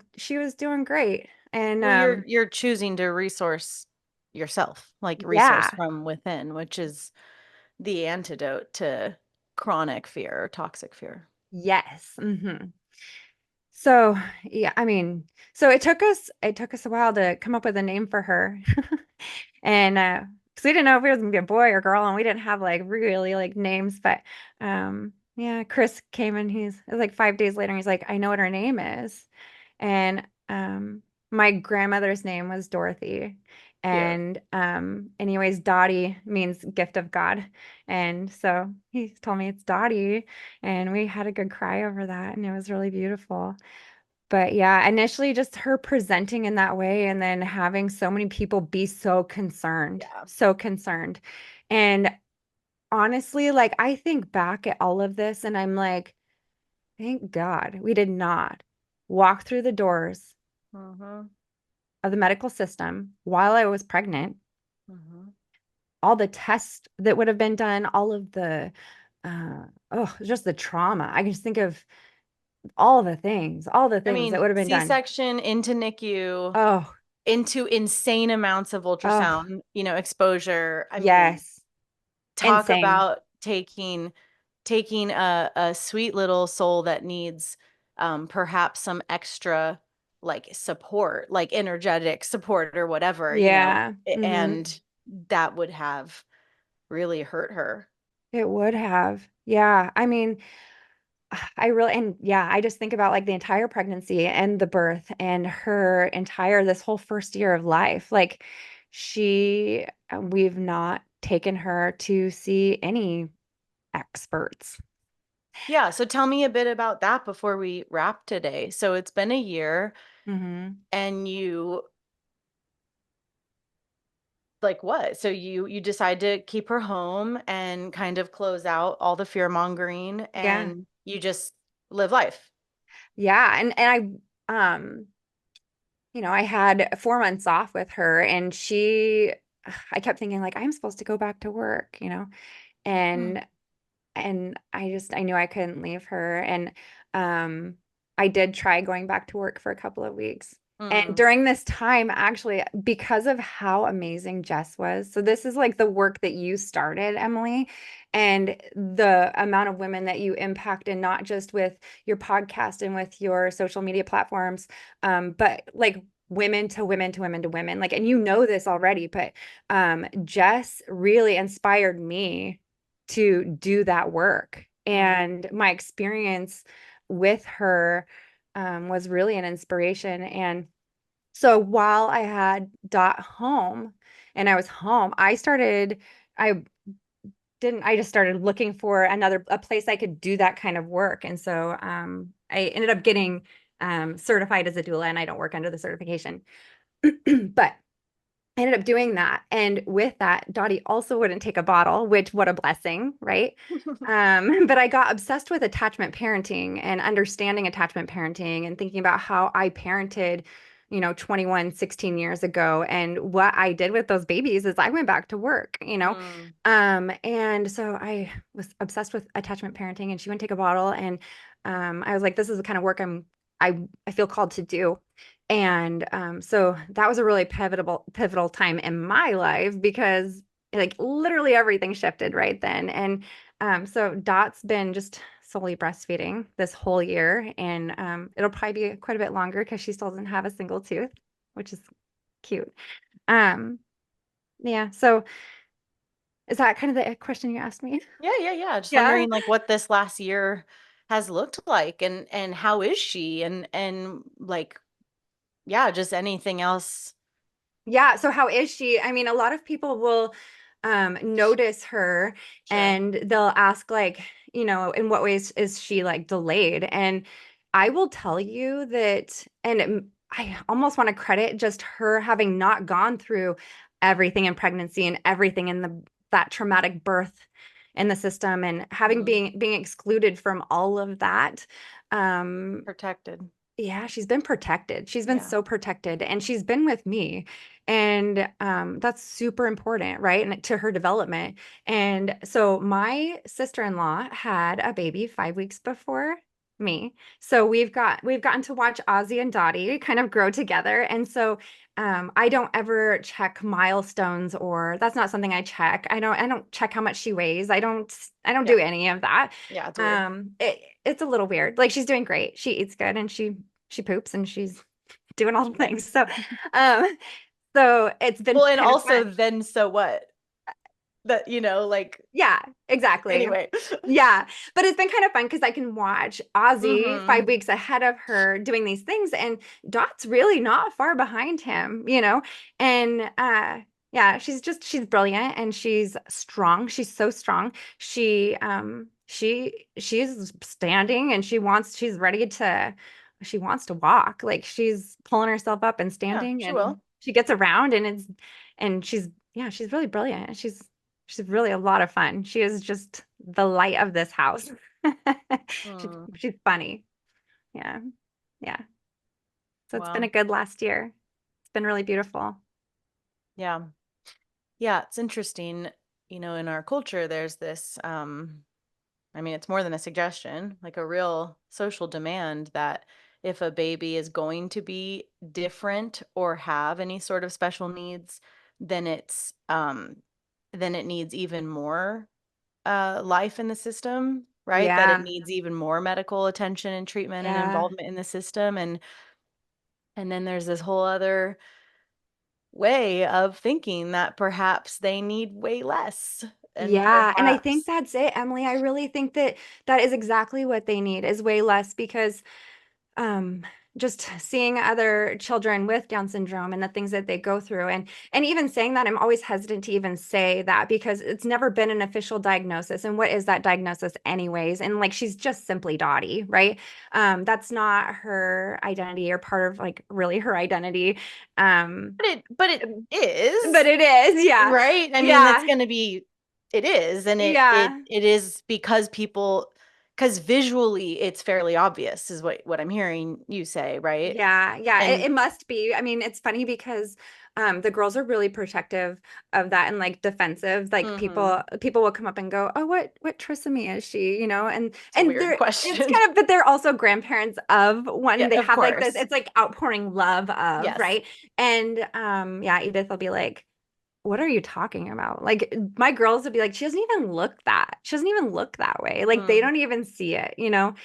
doing great. And Well, you're choosing to resource yourself, like resource yeah, from within, which is the antidote to chronic fear or toxic fear. yes. So, yeah, I mean, so it took us a while to come up with a name for her. And because we didn't know if it was gonna be a boy or girl, and we didn't have like really like names, but yeah, Chris came and it was like 5 days later, and he's like, I know what her name is. And my grandmother's name was Dorothy. Cute. And anyways, Dottie means gift of God. And so he told me it's Dottie, and we had a good cry over that, and it was really beautiful. But yeah, initially just her presenting in that way and then having so many people be so concerned, Yeah. so concerned. And honestly, like I think back at all of this and I'm like, thank God we did not walk through the doors Mm-hmm. of the medical system while I was pregnant. Mm-hmm. All the tests that would have been done, all of the just the trauma. I can just think of all the I things that mean, would have been done. C-section into NICU, Oh, into insane amounts of oh, ultrasound, exposure. I mean, yes. talk Insane. about taking a sweet little soul that needs perhaps some extra like support, like energetic support or whatever, Yeah. and that would have really hurt her. It would have. Yeah. I mean, I really, and yeah, I just think about like the entire pregnancy and the birth and her entire, this whole first year of life. Like we've not taken her to see any experts. Yeah, so tell me a bit about that before we wrap today. So it's been a year Hmm. and you like what? So you decide to keep her home and kind of close out all the fear mongering Yeah. and you just live life. Yeah. And I had 4 months off with her and I kept thinking like, I'm supposed to go back to work, Mm. and I knew I couldn't leave her. And I did try going back to work for a couple of weeks. And Mm. during this time, actually, because of how amazing Jess was, so this is like the work that you started, Emilee, and the amount of women that you impacted, not just with your podcast and with your social media platforms, but like women to women to women to women. Like, and you know this already, but Jess really inspired me to do that work. Mm. And my experience with her was really an inspiration. And so while I had Dot home and I was home, I I just started looking for a place I could do that kind of work. And so I ended up getting certified as a doula, and I don't work under the certification. But I ended up doing that. And with that, Dottie also wouldn't take a bottle, which what a blessing, right? But I got obsessed with attachment parenting and understanding attachment parenting and thinking about how I parented, 21, 16 years ago. And what I did with those babies is I went back to work. Mm. And so I was obsessed with attachment parenting, and she wouldn't take a bottle. And I was like, this is the kind of work I feel called to do. And so that was a really pivotal time in my life because like literally everything shifted right then. And so Dot's been just solely breastfeeding this whole year, and it'll probably be quite a bit longer because she still doesn't have a single tooth, which is cute. Um, yeah. So is that kind of the question you asked me? Yeah. Just Yeah. wondering like what this last year has looked like and how is she and like yeah, just anything else. Yeah. So how is she? I mean, a lot of people will notice her Sure. and they'll ask like, in what ways is she like delayed? And I will tell you that, and I almost want to credit just her having not gone through everything in pregnancy and everything in that traumatic birth in the system and having Mhm. being excluded from all of that. Um, Protected. yeah, she's been protected. She's been Yeah. so protected, and she's been with me. And that's super important, right? And to her development. And so my sister-in-law had a baby 5 weeks before me. So we've gotten to watch Ozzy and Dottie kind of grow together. And so I don't ever check milestones, or that's not something I check. I don't check how much she weighs. I don't Yeah. do any of that. Yeah, it's weird. It's a little weird. Like she's doing great. She eats good, and she poops, and she's doing all the things. Um, so it's been Well, and kind of also fun. then so what? that, like, Yeah, exactly. anyway. Yeah, but it's been kind of fun because I can watch Ozzy Hmm. 5 weeks ahead of her doing these things, and Dot's really not far behind him, you know? And yeah, she's brilliant and she's strong. She's so strong. She's standing and she wants to walk. Like she's pulling herself up and Yeah, standing she and will. she gets around and she's yeah, she's really brilliant. She's really a lot of fun. She is just the light of this house. She's Hmm. she's funny. Yeah. Yeah. So it's been a Well, good last year. It's been really beautiful. yeah. Yeah, it's interesting. In our culture, there's this, I mean, it's more than a suggestion, like a real social demand that if a baby is going to be different or have any sort of special needs, then then it needs even more life in the system, right? That it Yeah. needs even more medical attention and treatment and Yeah. involvement in the system. And then there's this whole other way of thinking that perhaps they need way less and Yeah, and I think perhaps that's it, Emily. I really think that that is exactly what they need is way less because um just seeing other children with Down syndrome and the things that they go through and even saying that I'm always hesitant to even say that because it's never been an official diagnosis and what is that diagnosis anyways and like she's just simply Dottie, right? That's not her identity or part of like really her identity. um but it but is, it is, yeah. right? I mean, it's Yeah. going to be, it is, and Yeah. it is because because visually it's fairly obvious is what I'm hearing you say, right? Yeah, yeah, And it must be. I mean, it's funny because the girls are really protective of that and like defensive. Like mhm, people will come up and go, "Oh, what trisomy is she?" You know, it's a and weird they're it's question. kind of, but they're also grandparents of one. Yeah, They of have like this. course. It's like outpouring love of, Yes. right? And yeah, Edith will be like, what are you talking about? Like my girls would be like, she doesn't even look that. She doesn't even look that way. Like they Mm, don't even see it, you know?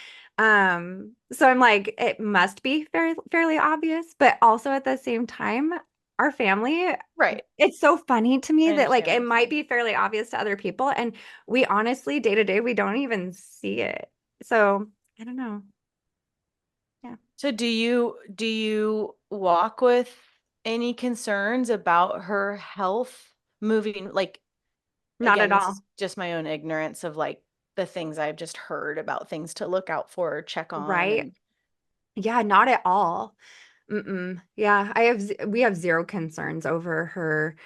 So I'm like, it must be fairly obvious, but also at the same time, our family, right. it's so funny to I me that like understand what it you're might saying. be fairly obvious to other people. And we honestly, day to day, we don't even see it. So I don't know. Yeah. So do you walk with any concerns about her health moving, like, Not again, at this all. is just my own ignorance of like the things I've just heard about things to look out for or check on Right. and Yeah, not at all. Mm-mm. Yeah, we have zero concerns over her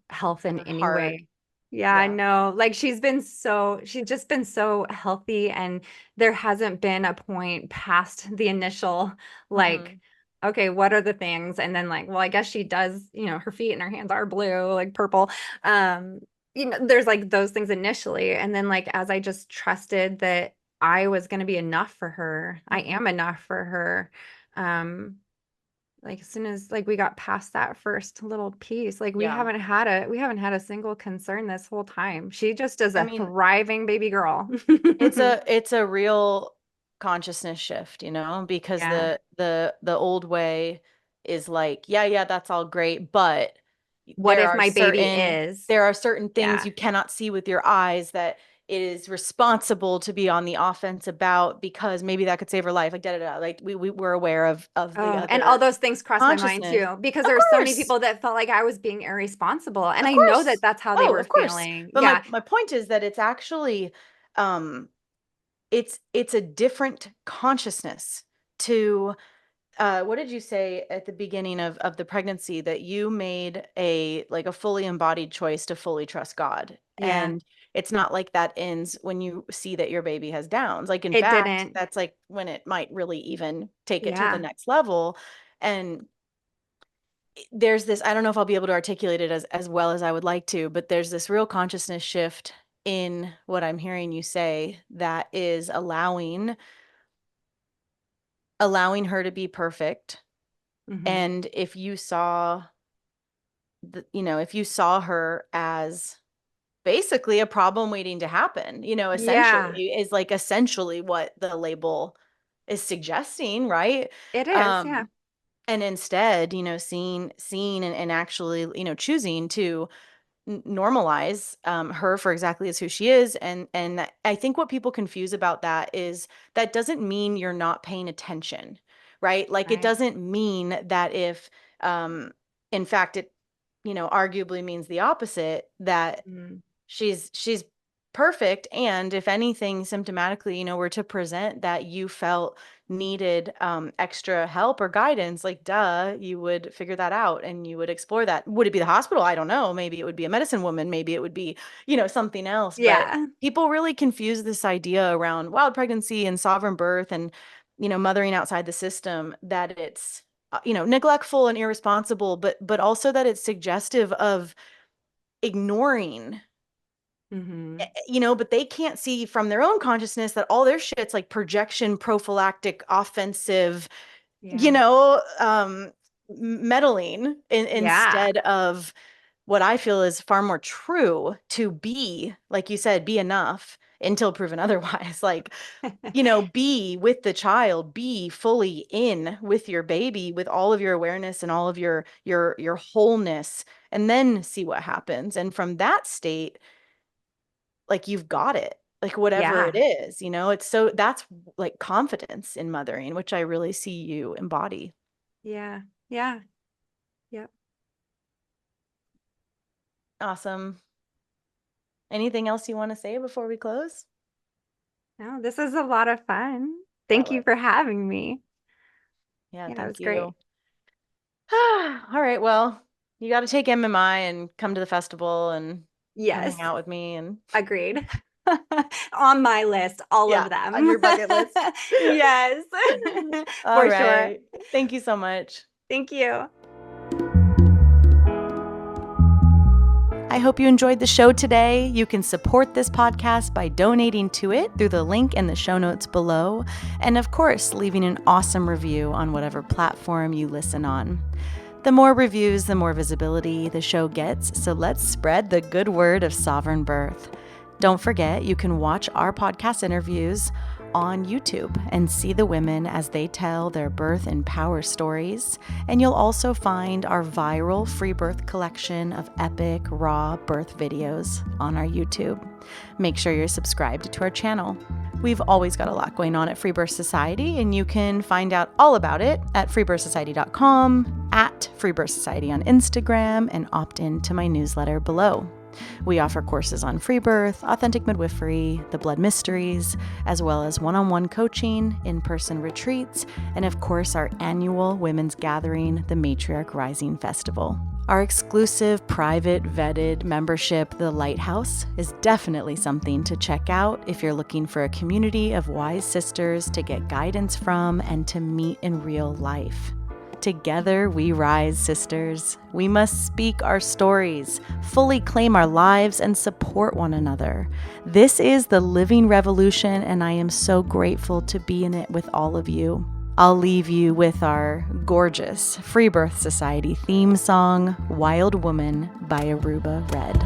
health in her any heart. way. Yeah, Yeah. no, like she's just been so healthy and there hasn't been a point past the initial like Hmm. okay, what are the things? And then like, well, I guess she does, you know, her feet and her hands are blue, like purple. Um, you know, there's like those things initially and then like as I just trusted that I was going to be enough for her. I Hmm. am enough for her. Um, like as soon as like we got past that first little piece, like Yeah. we haven't had a single concern this whole time. She just is I a mean, thriving baby girl. it's a real consciousness shift, because Yeah. the old way is like, yeah, yeah, that's all great, but What there if are my baby certain is? there are certain things Yeah. you cannot see with your eyes that it is responsible to be on the offense about because maybe that could save her life, like da da da. Like we were aware of the Oh, and all other those things crossed my mind consciousness. too, because Of there were so many course. people that felt like I was being irresponsible. And Of I know that course. that's how they Oh, were of course. feeling. But Yeah. my point is that it's actually um it's a different consciousness to what did you say at the beginning of the pregnancy, that you made a fully embodied choice to fully trust God, Yeah. and it's not like that ends when you see that your baby has downs, like in It fact didn't. that's like when it might really even take it to the Yeah. next level. And there's this, I don't know if I'll be able to articulate it as well as I would like to, but there's this real consciousness shift in what I'm hearing you say that is allowing her to be perfect. Hmm. And if you saw her as basically a problem waiting to happen, Yeah. essentially is like essentially what the label is suggesting, right? It is. Yeah. Um, and instead, seeing and actually, choosing to normalize her for exactly as who she is. And I think what people confuse about that is that doesn't mean you're not paying attention, right? Like it Right. doesn't mean that if, in fact, it, arguably means the opposite, that Mm. she's perfect. And if anything, symptomatically, were to present that you felt needed extra help or guidance, like duh, you would figure that out and you would explore that. Would it be the hospital? I don't know. Maybe it would be a medicine woman. Maybe it would be, something else. But Yeah. people really confuse this idea around wild pregnancy and sovereign birth and, mothering outside the system, that it's, neglectful and irresponsible, but also that it's suggestive of ignoring, Hmm. but they can't see from their own consciousness that all their shit's like projection, prophylactic, offensive, Yeah. meddling Yeah. instead of what I feel is far more true, to be, like you said, be enough until proven otherwise. Like, be with the child, be fully in with your baby, with all of your awareness and all of your wholeness, and then see what happens. And from that state, like you've got it, like whatever it Yeah. is, it's so that's like confidence in mothering, which I really see you embody. Yeah. Yeah. Yep. Awesome. Anything else you want to say before we close? No, this is a lot of fun. That Thank you was. for having me. Yeah, Yeah, it thank was great. you. All right, well, you got to take MMI and come to the festival and come hang Yes, out with me. And agreed. On my list, all yeah, of on them. your bucket list. Yes, All for sure. right, thank you so much. Thank you. I hope you enjoyed the show today. You can support this podcast by donating to it through the link in the show notes below. And of course, leaving an awesome review on whatever platform you listen on. The more reviews, the more visibility the show gets. So let's spread the good word of sovereign birth. Don't forget, you can watch our podcast interviews on YouTube and see the women as they tell their birth and power stories. And you'll also find our viral free birth collection of epic, raw birth videos on our YouTube. Make sure you're subscribed to our channel. We've always got a lot going on at Free Birth Society, and you can find out all about it at freebirthsociety.com, at Free Birth Society on Instagram, and opt in to my newsletter below. We offer courses on free birth, authentic midwifery, the blood mysteries, as well as one-on-one coaching, in-person retreats, and of course our annual women's gathering, the Matriarch Rising Festival. Our exclusive, private, vetted membership, The Lighthouse, is definitely something to check out if you're looking for a community of wise sisters to get guidance from and to meet in real life. Together we rise, sisters. We must speak our stories, fully claim our lives, and support one another. This is the living revolution, and I am so grateful to be in it with all of you. I'll leave you with our gorgeous Free Birth Society theme song, Wild Woman by Aruba Red.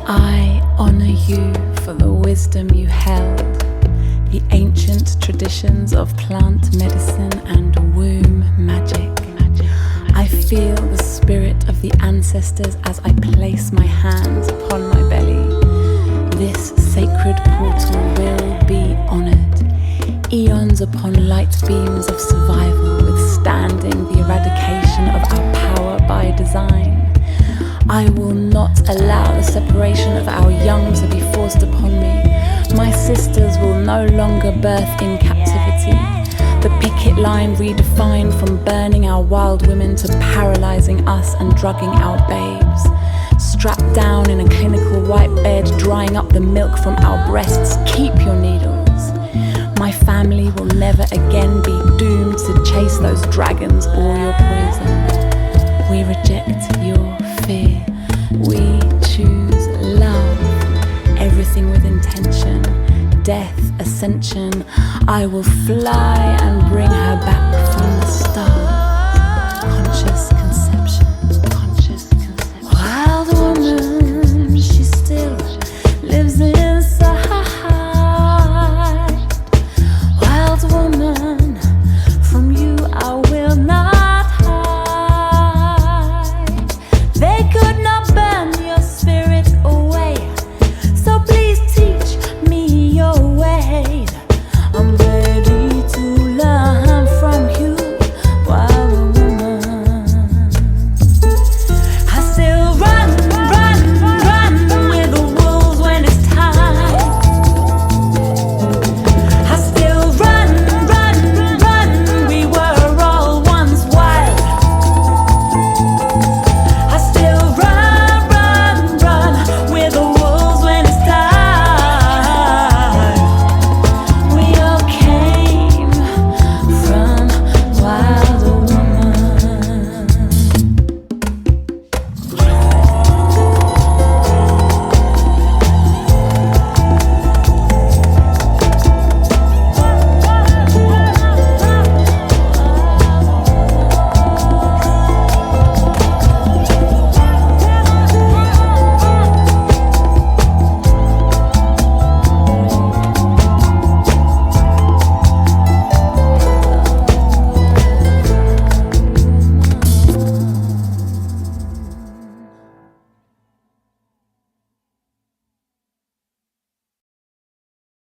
I honor you for the wisdom you held, the ancient traditions of plant medicine and womb magic. I feel the spirit of the ancestors as I place my hands upon my belly. This sacred portal will be honored. Eons upon light beams of survival, withstanding the eradication of our power by design. I will not allow the separation of our young to be forced upon me. My sisters will no longer birth in captivity. The picket line redefined from burning our wild women to paralyzing us and drugging our babes. Strapped down in a clinical white bed, drying up the milk from our breasts. Keep your needles. My family will never again be doomed to chase those dragons or your poison. We reject your fear. We choose love. Everything with intention. Death, ascension. I will fly and bring her back from the stars.